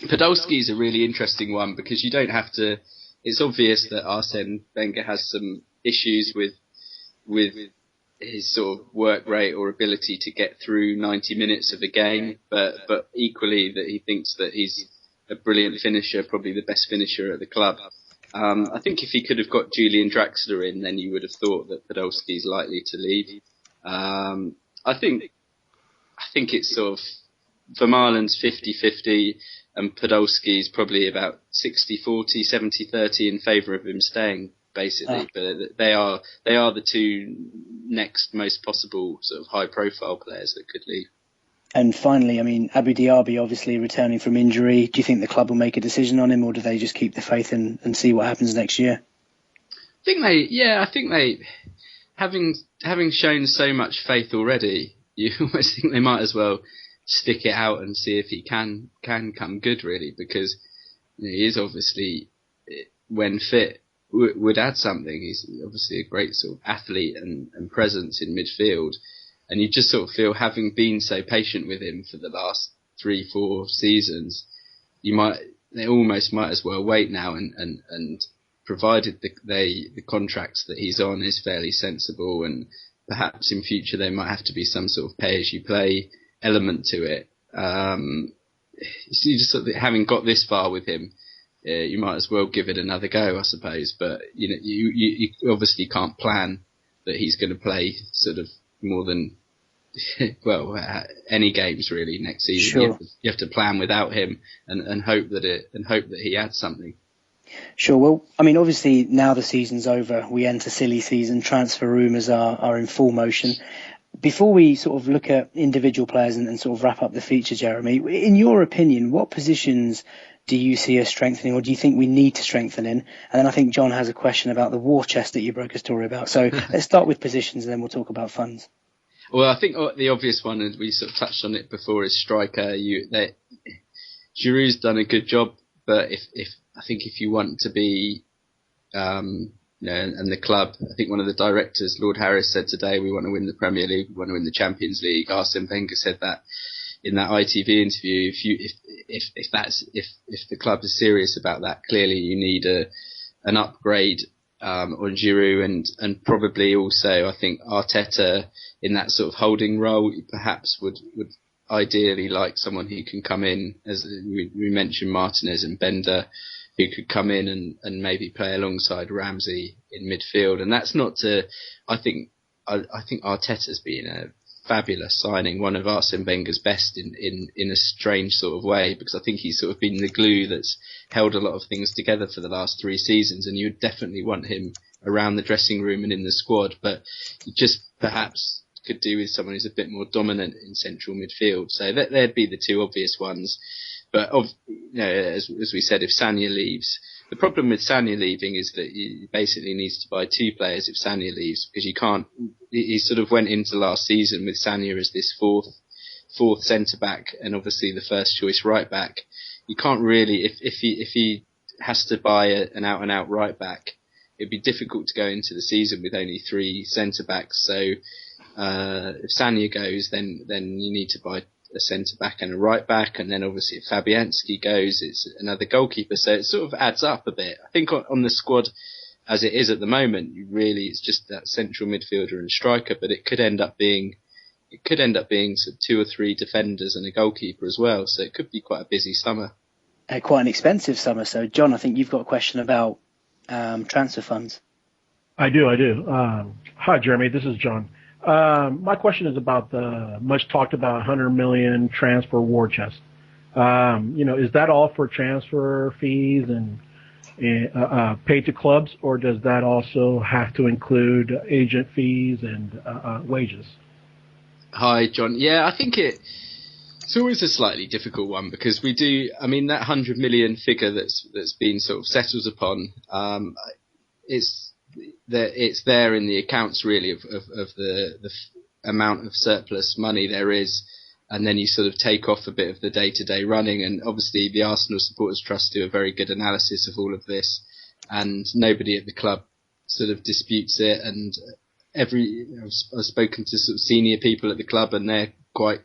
Podolski is a really interesting one, because you don't have to. It's obvious that Arsene Wenger has some issues with his sort of work rate or ability to get through 90 minutes of a game, but equally that he thinks that he's a brilliant finisher, probably the best finisher at the club. I think if he could have got Julian Draxler in, then you would have thought that Podolski is likely to leave. I think it's sort of Vermaelen's 50-50 and Podolski's probably about 60-40, 70-30 in favour of him staying, basically. But they are the two next most possible sort of high-profile players that could leave. And finally, I mean, Abu Diaby obviously returning from injury. Do you think the club will make a decision on him, or do they just keep the faith and see what happens next year? I think they, having shown so much faith already, you almost think they might as well stick it out and see if he can come good, really, because he is obviously, when fit, would add something. He's obviously a great sort of athlete and presence in midfield, and you just sort of feel, having been so patient with him for the last 3-4 seasons, they almost might as well wait now, and provided the contracts that he's on is fairly sensible, and perhaps in future there might have to be some sort of pay-as-you-play element to it. You just sort of, having got this far with him, you might as well give it another go, I suppose. But you obviously can't plan that he's going to play sort of more than any games really next season. Sure. You have to plan without him and hope that he adds something. Sure. Well, I mean, obviously now the season's over, we enter silly season. Transfer rumours are in full motion. Before we sort of look at individual players and sort of wrap up the feature, Jeremy, in your opinion, what positions do you see us strengthening, or do you think we need to strengthen in? And then I think John has a question about the war chest that you broke a story about. So let's start with positions and then we'll talk about funds. Well, I think the obvious one, and we sort of touched on it before, is striker. Giroud's done a good job, but if you want to be, and the club, I think one of the directors, Lord Harris, said today, we want to win the Premier League, we want to win the Champions League. Arsene Wenger said that in that ITV interview. If the club is serious about that, clearly you need an upgrade on Giroud, and probably also I think Arteta in that sort of holding role perhaps would ideally like someone who can come in, as we mentioned, Martinez and Bender, who could come in and maybe play alongside Ramsey in midfield. And that's not to, I think Arteta's been a fabulous signing, one of Arsene Wenger's best in a strange sort of way, because I think he's sort of been the glue that's held a lot of things together for the last 3 seasons, and you'd definitely want him around the dressing room and in the squad, but you just perhaps could do with someone who's a bit more dominant in central midfield. So there'd be the 2 obvious ones. But as we said, if Sagna leaves, the problem with Sagna leaving is that he basically needs to buy 2 players if Sagna leaves, because you can't. He sort of went into last season with Sagna as this fourth centre back, and obviously the first choice right back. You can't really, if he has to buy an out and out right back, it'd be difficult to go into the season with only 3 centre backs. So if Sagna goes, then you need to buy a centre back and a right back, and then obviously if Fabianski goes, it's another goalkeeper. So it sort of adds up a bit. I think on the squad as it is at the moment, it's just that central midfielder and striker, but it could end up being sort of 2 or 3 defenders and a goalkeeper as well. So it could be quite a busy summer. Quite an expensive summer. So John, I think you've got a question about transfer funds. I do. Hi, Jeremy. This is John. My question is about the much talked about 100 million transfer war chest. Is that all for transfer fees and paid to clubs, or does that also have to include agent fees and wages? Hi, John. Yeah, I think it's always a slightly difficult one, because we do. I mean, that 100 million figure that's been sort of settled upon, it's there in the accounts really of the amount of surplus money there is, and then you sort of take off a bit of the day-to-day running. And obviously the Arsenal Supporters Trust do a very good analysis of all of this, and nobody at the club sort of disputes it. And I've spoken to sort of senior people at the club, and they're quite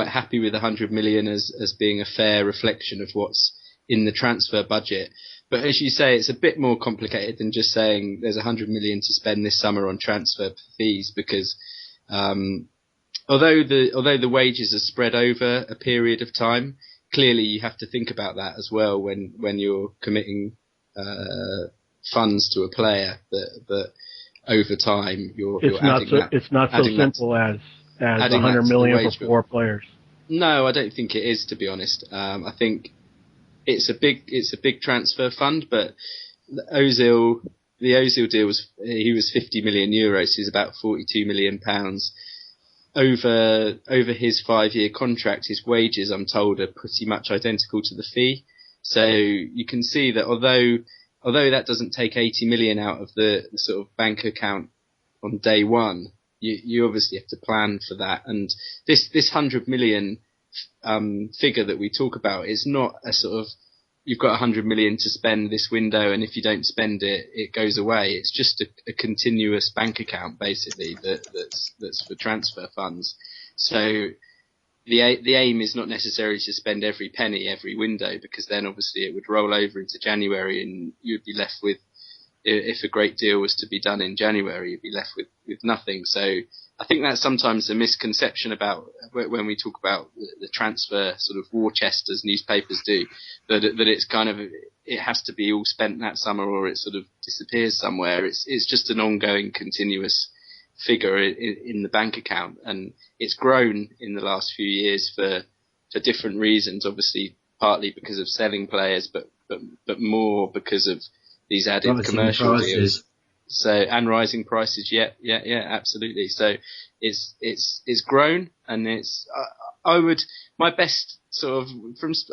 happy with 100 million as being a fair reflection of what's in the transfer budget. But as you say, it's a bit more complicated than just saying there's 100 million to spend this summer on transfer fees, because although the wages are spread over a period of time, clearly you have to think about that as well when you're committing funds to a player, that over time you're adding that. It's not so simple as 100 million for 4 players. No, I don't think it is, to be honest. I think it's a big transfer fund, but the Ozil deal was 50 million euros. He's about 42 million pounds. Over his 5-year contract, his wages, I'm told, are pretty much identical to the fee. So you can see that although although that doesn't take 80 million out of the sort of bank account on day one, you obviously have to plan for that. And this 100 million figure that we talk about is not a sort of, you've got 100 million to spend this window, and if you don't spend it, it goes away. It's just a continuous bank account, basically, that's for transfer funds. So the aim is not necessarily to spend every penny every window, because then obviously it would roll over into January, and you'd be left with, if a great deal was to be done in January, you'd be left with nothing. So I think that's sometimes a misconception about when we talk about the transfer sort of war chest, as newspapers do, that it's kind of, it has to be all spent that summer or it sort of disappears somewhere. It's just an ongoing, continuous figure in the bank account, and it's grown in the last few years for different reasons. Obviously, partly because of selling players, but more because of these added Rising commercial prices. deals. So, and rising prices, yeah, absolutely. So it's grown, and my best sort of,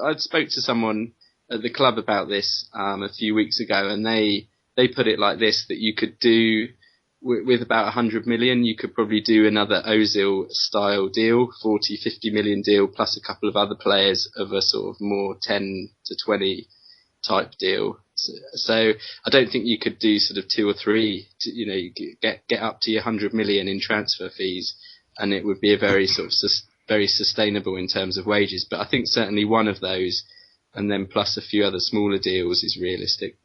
I spoke to someone at the club about this a few weeks ago, and they put it like this, that you could do with about 100 million, you could probably do another Ozil style deal, 40, 50 million deal, plus a couple of other players of a sort of more 10 to 20 type deal. So I don't think you could do sort of two or three, you get up to your 100 million in transfer fees, and it would be a very sort of very sustainable in terms of wages. But I think certainly one of those, and then plus a few other smaller deals, is realistic.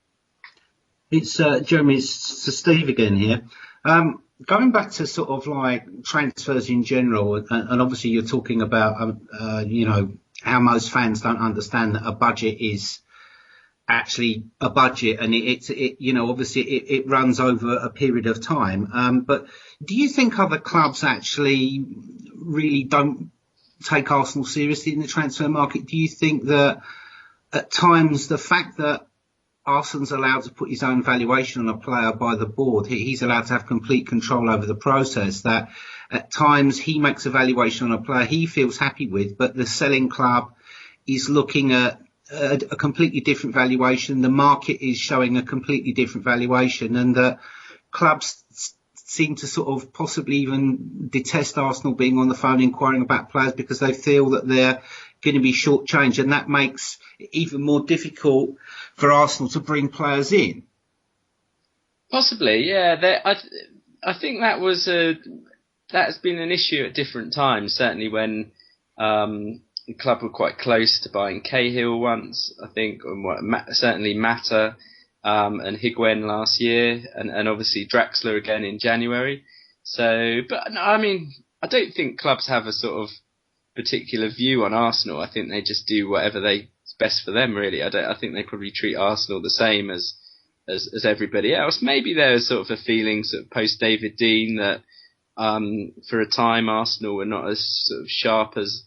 It's Jeremy, it's Steve again here. Going back to sort of like transfers in general, and obviously you're talking about how most fans don't understand that a budget is actually a budget, and obviously it runs over a period of time. But do you think other clubs actually really don't take Arsenal seriously in the transfer market? Do you think that at times the fact that Arsenal's allowed to put his own valuation on a player by the board, he's allowed to have complete control over the process, that at times he makes a valuation on a player he feels happy with, but the selling club is looking at a completely different valuation, the market is showing a completely different valuation, and that clubs seem to sort of possibly even detest Arsenal being on the phone inquiring about players because they feel that they're going to be shortchanged, and that makes it even more difficult for Arsenal to bring players in. Possibly, yeah. I think that's been an issue at different times. Certainly when the club were quite close to buying Cahill once, I think, and certainly Mata and Higuain last year, and obviously Draxler again in January. So, but no, I mean, I don't think clubs have a sort of particular view on Arsenal. I think they just do whatever is best for them, really. I think they probably treat Arsenal the same as everybody else. Maybe there's sort of a feeling sort of post David Dein that for a time Arsenal were not as sort of sharp as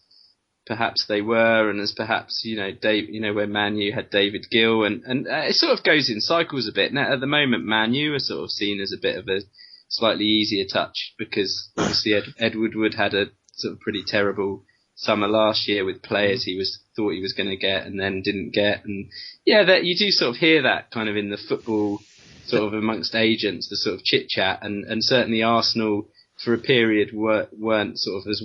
perhaps they were, and as perhaps when Man U had David Gill, and it sort of goes in cycles a bit. Now at the moment Man U are sort of seen as a bit of a slightly easier touch, because obviously Ed Woodward had a sort of pretty terrible summer last year with players he thought he was going to get and then didn't get, and that you do sort of hear that kind of in the football sort of amongst agents, the sort of chit chat, and certainly Arsenal for a period weren't sort of as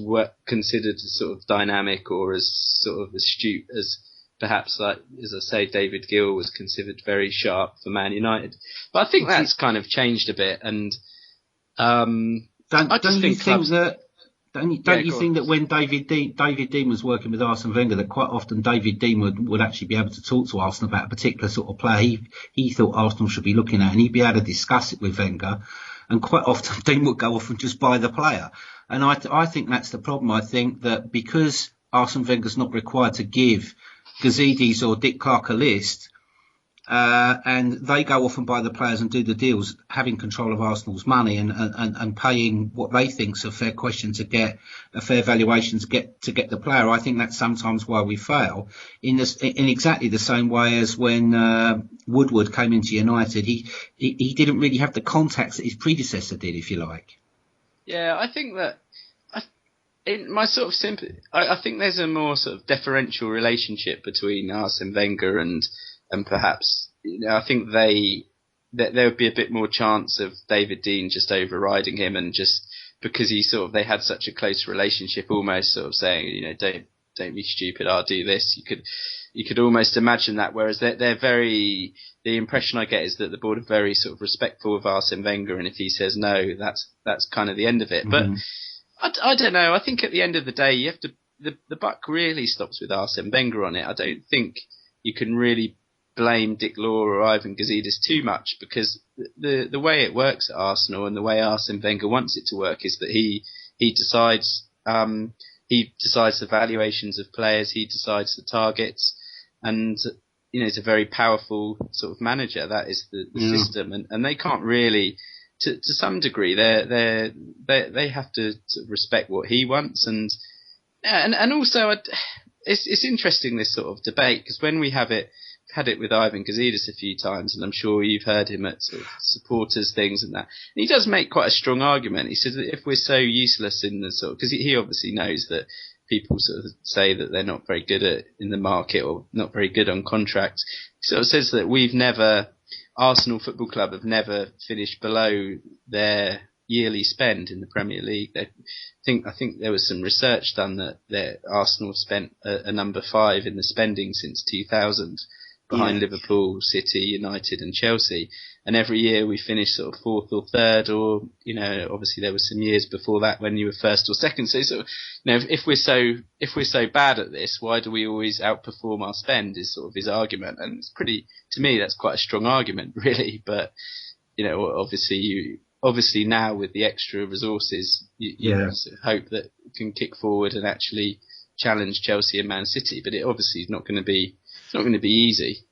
considered as sort of dynamic or as sort of astute as perhaps, like as I say, David Gill was considered very sharp for Man United. But I think that's kind of changed a bit, and don't you think that when David Dein was working with Arsene Wenger, that quite often David Dein would actually be able to talk to Arsenal about a particular sort of player he thought Arsenal should be looking at, and he'd be able to discuss it with Wenger, and quite often Dein would go off and just buy the player. And I think that's the problem. I think that because Arsene Wenger's not required to give Gazidis or Dick Clark a list, and they go off and buy the players and do the deals, having control of Arsenal's money and paying what they think's a fair question to get a fair valuation to get the player. I think that's sometimes why we fail in exactly the same way as when Woodward came into United. He didn't really have the contacts that his predecessor did, if you like. Yeah, I think that in my sort of sympathy, I think there's a more sort of deferential relationship between Arsene Wenger and perhaps I think there would be a bit more chance of David Dein just overriding him, and just because they had such a close relationship, almost sort of saying, don't be stupid, I'll do this. You could almost imagine that, whereas they're very, the impression I get is that the board are very sort of respectful of Arsene Wenger, and if he says no, that's kind of the end of it. Mm-hmm. But I don't know, I think at the end of the day, you have to, the buck really stops with Arsene Wenger on it. I don't think you can really blame Dick Law or Ivan Gazidis too much, because the way it works at Arsenal and the way Arsene Wenger wants it to work is that he decides the valuations of players, he decides the targets, and he's a very powerful sort of manager. That is the system, and they can't really, to some degree, they have to sort of respect what he wants, and also it's interesting, this sort of debate, because when we had it with Ivan Gazidis a few times, and I'm sure you've heard him at sort of supporters things and that. And he does make quite a strong argument. He says that if we're so useless in the sort of, because he obviously knows that people sort of say that they're not very good in the market or not very good on contracts. He sort of says that Arsenal Football Club have never finished below their yearly spend in the Premier League. I think there was some research done that Arsenal spent a number 5 in the spending since 2000. Behind Liverpool, City, United and Chelsea. And every year we finish sort of 4th or 3rd, or, obviously there were some years before that when you were 1st or 2nd. So sort of, if we're so bad at this, why do we always outperform our spend, is sort of his argument. And it's to me, that's quite a strong argument, really. But, obviously now with the extra resources, you hope that you can kick forward and actually challenge Chelsea and Man City. But it obviously is not going to be, it's not going to be easy.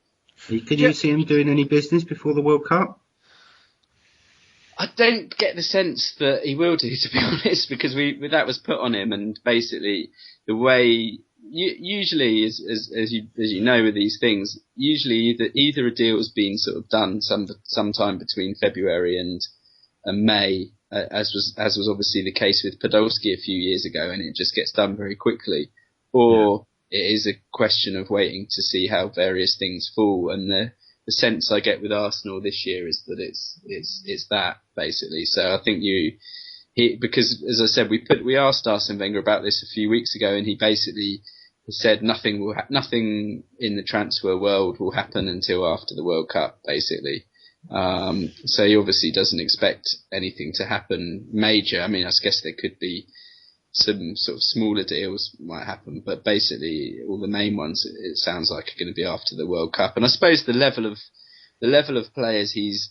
Could you see him doing any business before the World Cup? I don't get the sense that he will do, to be honest, because that was put on him, and basically the way usually, as you know with these things, usually either a deal has been sort of done sometime between February and May, as was obviously the case with Podolski a few years ago, and it just gets done very quickly, or it is a question of waiting to see how various things fall. And the sense I get with Arsenal this year is that it's that, basically. So I think because as I said, we asked Arsene Wenger about this a few weeks ago, and he basically said nothing in the transfer world will happen until after the World Cup, basically. So he obviously doesn't expect anything to happen major. I mean, I guess there could be some sort of smaller deals might happen, but basically all the main ones, it sounds like, are going to be after the World Cup. And I suppose the level of players he's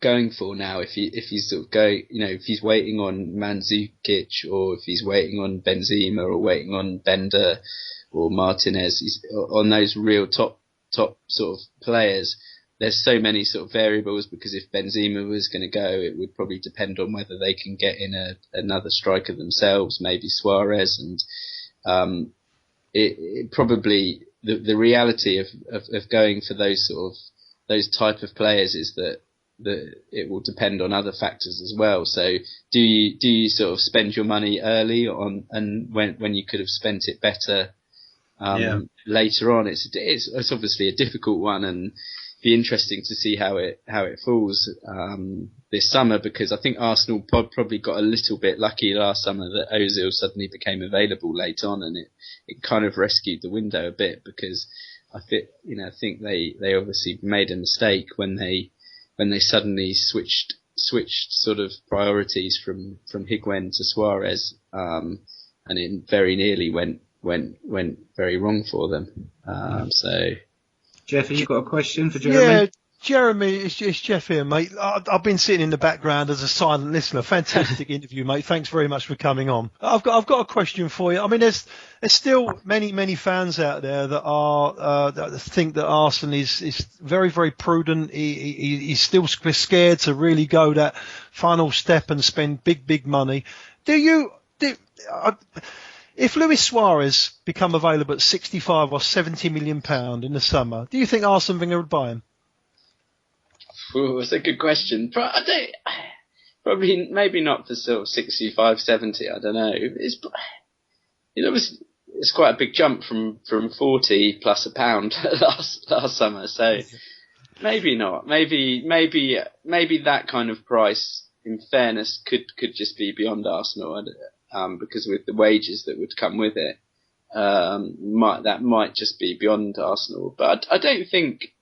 going for now, if he's sort of if he's waiting on Mandzukic, or if he's waiting on Benzema, or waiting on Bender or Martinez, he's on those real top sort of players. There's so many sort of variables, because if Benzema was going to go, it would probably depend on whether they can get in another striker themselves, maybe Suarez. And it probably, the reality of going for those type of players is that it will depend on other factors as well. So do you sort of spend your money early on, and when you could have spent it better later on? It's obviously a difficult one, and be interesting to see how it falls this summer, because I think Arsenal probably got a little bit lucky last summer that Ozil suddenly became available late on, and it kind of rescued the window a bit, because I think they obviously made a mistake when they suddenly switched sort of priorities from Higuain to Suarez, and it very nearly went very wrong for them. So. Geoff, have you got a question for Jeremy? Yeah, Jeremy, it's Geoff here, mate. I've been sitting in the background as a silent listener. Fantastic interview, mate. Thanks very much for coming on. I've got a question for you. I mean, there's still many fans out there that think that Arsene is very, very prudent. He's still scared to really go that final step and spend big money. If Luis Suarez become available at 65 or 70 million pound in the summer, do you think Arsene Wenger would buy him? Ooh, that's a good question. Probably, maybe not for sort of 65, 70. I don't know. It's quite a big jump from 40 plus a pound last summer. So Maybe not. Maybe that kind of price, in fairness, could just be beyond Arsenal, because with the wages that would come with it, that might just be beyond Arsenal. But I don't think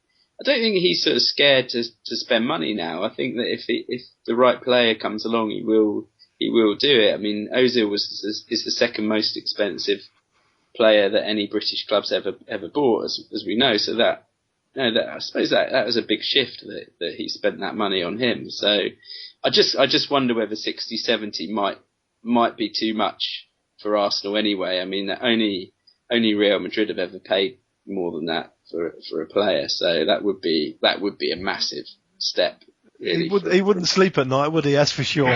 he's sort of scared to spend money now. I think that if the right player comes along, he will do it. I mean, Ozil is the second most expensive player that any British club's ever bought, as we know. So I suppose that was a big shift that he spent that money on him. So I just wonder whether 60, 70 might be too much for Arsenal anyway. I mean, only Real Madrid have ever paid more than that for a player. So that would be a massive step. Really, he wouldn't sleep at night, would he? That's for sure.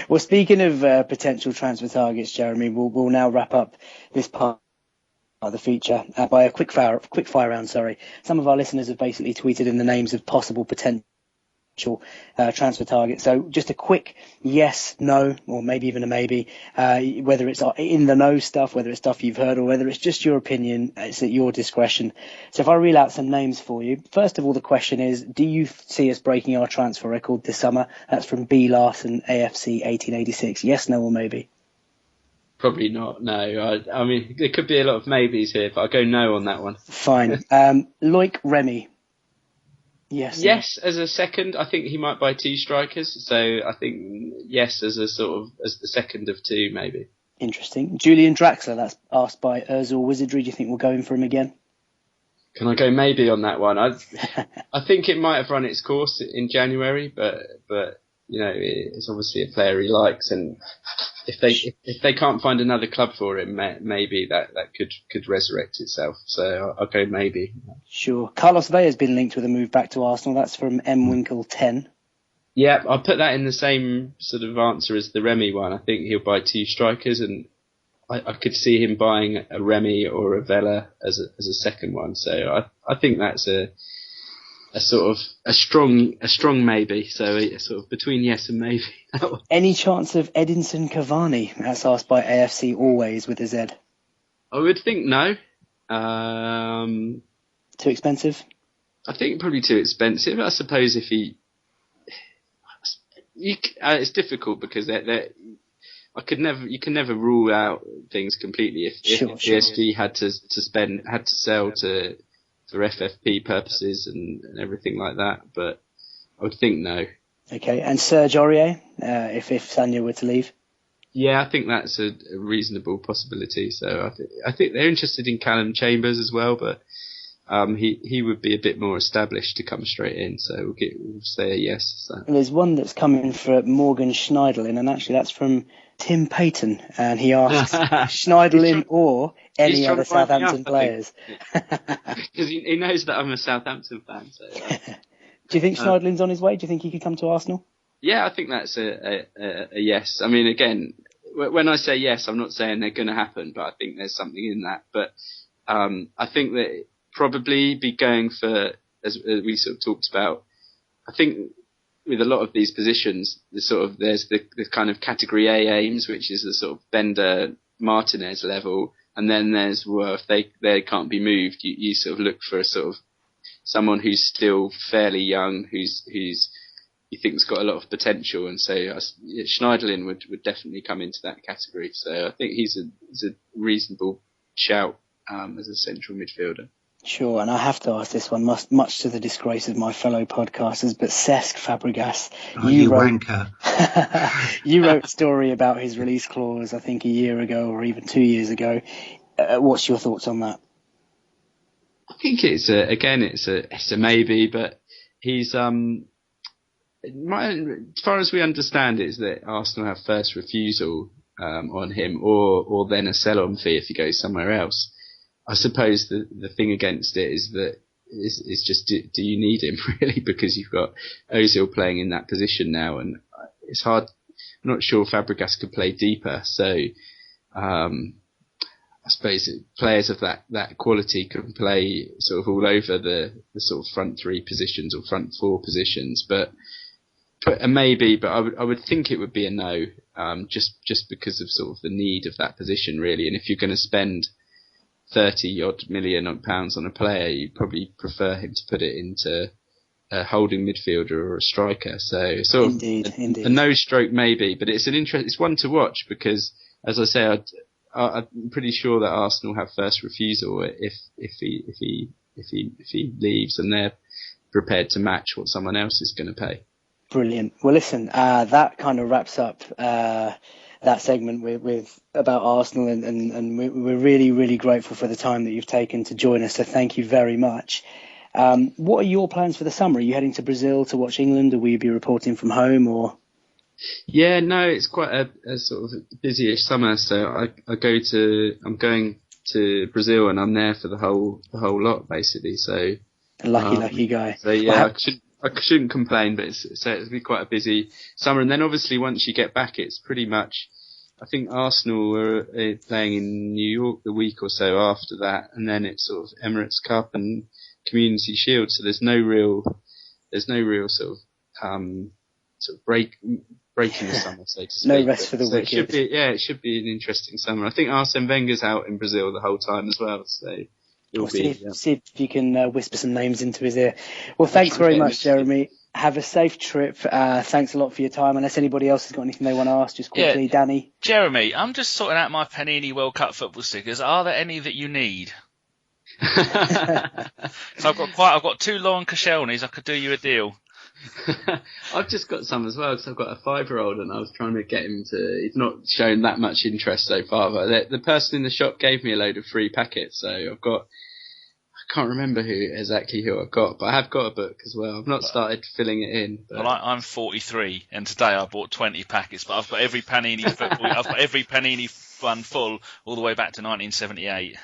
Well, speaking of potential transfer targets, Jeremy, we'll now wrap up this part of the feature by a quick fire round. Some of our listeners have basically tweeted in the names of possible potential transfer targets. So just a quick yes, no, or maybe even a maybe, whether it's in the know stuff, whether it's stuff you've heard, or whether it's just your opinion. It's at your discretion. So if I reel out some names for you, first of all, the question is, do you see us breaking our transfer record this summer? That's from B. Larson, AFC 1886. Yes, no, or maybe? Probably not, no. I mean, there could be a lot of maybes here, but I'll go no on that one. Fine. Loic Remy. Yes. Yes, as a second. I think he might buy two strikers, so I think yes as the second of two, maybe. Interesting. Julian Draxler, that's asked by Ozil Wizardry. Do you think we'll go in for him again? Can I go maybe on that one? I think it might have run its course in January, but it's obviously a player he likes, and if they can't find another club for him, maybe that could resurrect itself. So I'll go maybe. Sure. Carlos Vella's been linked with a move back to Arsenal. That's from M. Winkle 10. Yeah, I'll put that in the same sort of answer as the Remy one. I think he'll buy two strikers, and I could see him buying a Remy or a Vella as a second one. So I think that's a sort of a strong maybe. So sort of between yes and maybe. Any chance of Edinson Cavani? That's asked by AFC Always with a Z. I would think no. Too expensive? I think probably too expensive. I suppose if it's difficult because you can never rule out things completely. If PSG had to sell for FFP purposes and everything like that, but I would think no. Okay, and Serge Aurier, if Sagna were to leave? Yeah, I think that's a reasonable possibility. So I think they're interested in Callum Chambers as well, but he would be a bit more established to come straight in. So we'll say a yes. So. There's one that's coming for Morgan Schneiderlin, and actually that's from Tim Payton, and he asked Schneiderlin or any other Southampton players. Because he knows that I'm a Southampton fan. So, do you think Schneiderlin's on his way? Do you think he could come to Arsenal? Yeah, I think that's a yes. I mean, again, when I say yes, I'm not saying they're going to happen, but I think there's something in that. But I think that probably be going for, as we sort of talked about, I think with a lot of these positions, there's the kind of category A aims, which is the sort of Bender Martinez level, and then there's if they can't be moved, you sort of look for a sort of someone who's still fairly young, who's you think's got a lot of potential, and so Schneiderlin would definitely come into that category. So I think he's a reasonable shout as a central midfielder. Sure, and I have to ask this one, much to the disgrace of my fellow podcasters, but Cesc Fabregas. You wanker. You wrote a story about his release clause, I think a year ago or even 2 years ago. What's your thoughts on that? I think it's a maybe, but he's as far as we understand it, is that Arsenal have first refusal on him, or then a sell-on fee if he goes somewhere else. I suppose the thing against it is that it's just do you need him really, because you've got Ozil playing in that position now, and it's hard. I'm not sure Fabregas could play deeper, so I suppose players of that quality can play sort of all over the sort of front three positions or front four positions, but a maybe. But I would think it would be a no, just because of sort of the need of that position really, and if you're going to spend 30 odd million pounds on a player, you probably prefer him to put it into a holding midfielder or a striker. So sort of Indeed. a no stroke maybe, but it's it's one to watch because, as I say, I'm pretty sure that Arsenal have first refusal if he leaves, and they're prepared to match what someone else is going to pay. Brilliant. Well, listen, that kind of wraps up that segment with about Arsenal, and we're really, really grateful for the time that you've taken to join us. So thank you very much. What are your plans for the summer? Are you heading to Brazil to watch England, or will you be reporting from home? Or yeah, no, it's quite a sort of busyish summer. So I'm going to Brazil, and I'm there for the whole lot basically. So lucky guy. So yeah, I shouldn't complain, but it'll be quite a busy summer. And then obviously once you get back, it's pretty much, I think Arsenal are playing in New York the week or so after that, and then it's sort of Emirates Cup and Community Shield. So there's no real sort of break in the summer, so to speak. No rest for the wicked. It should be an interesting summer. I think Arsene Wenger's out in Brazil the whole time as well, so see if you can whisper some names into his ear. Well, thanks very much, Jeremy. Have a safe trip. Thanks a lot for your time. Unless anybody else has got anything they want to ask, just quickly, Danny. Jeremy, I'm just sorting out my Panini World Cup football stickers. Are there any that you need? So I've got 2 Lauren Koscielny's. I could do you a deal. I've just got some as well because I've got a 5-year-old and I was trying to get him to. He's not shown that much interest so far, but the person in the shop gave me a load of free packets, so I've got. I can't remember exactly who I've got, but I have got a book as well. I've not started filling it in. But... Well, I'm 43, and today I bought 20 packets, but I've got every Panini football. I've got every Panini one full all the way back to 1978.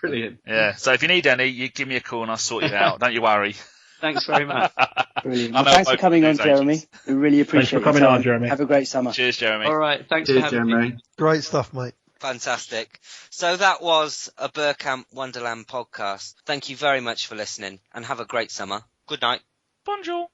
Brilliant. Yeah. So if you need any, you give me a call and I'll sort it out. Don't you worry. Thanks very much. Brilliant. Well, thanks for coming on, Jeremy. We really appreciate it. Thanks for coming on, Jeremy. Have a great summer. Cheers, Jeremy. All right. Thanks for having me. Great stuff, mate. Fantastic. So that was a Bergkamp Wonderland podcast. Thank you very much for listening and have a great summer. Good night. Bonjour.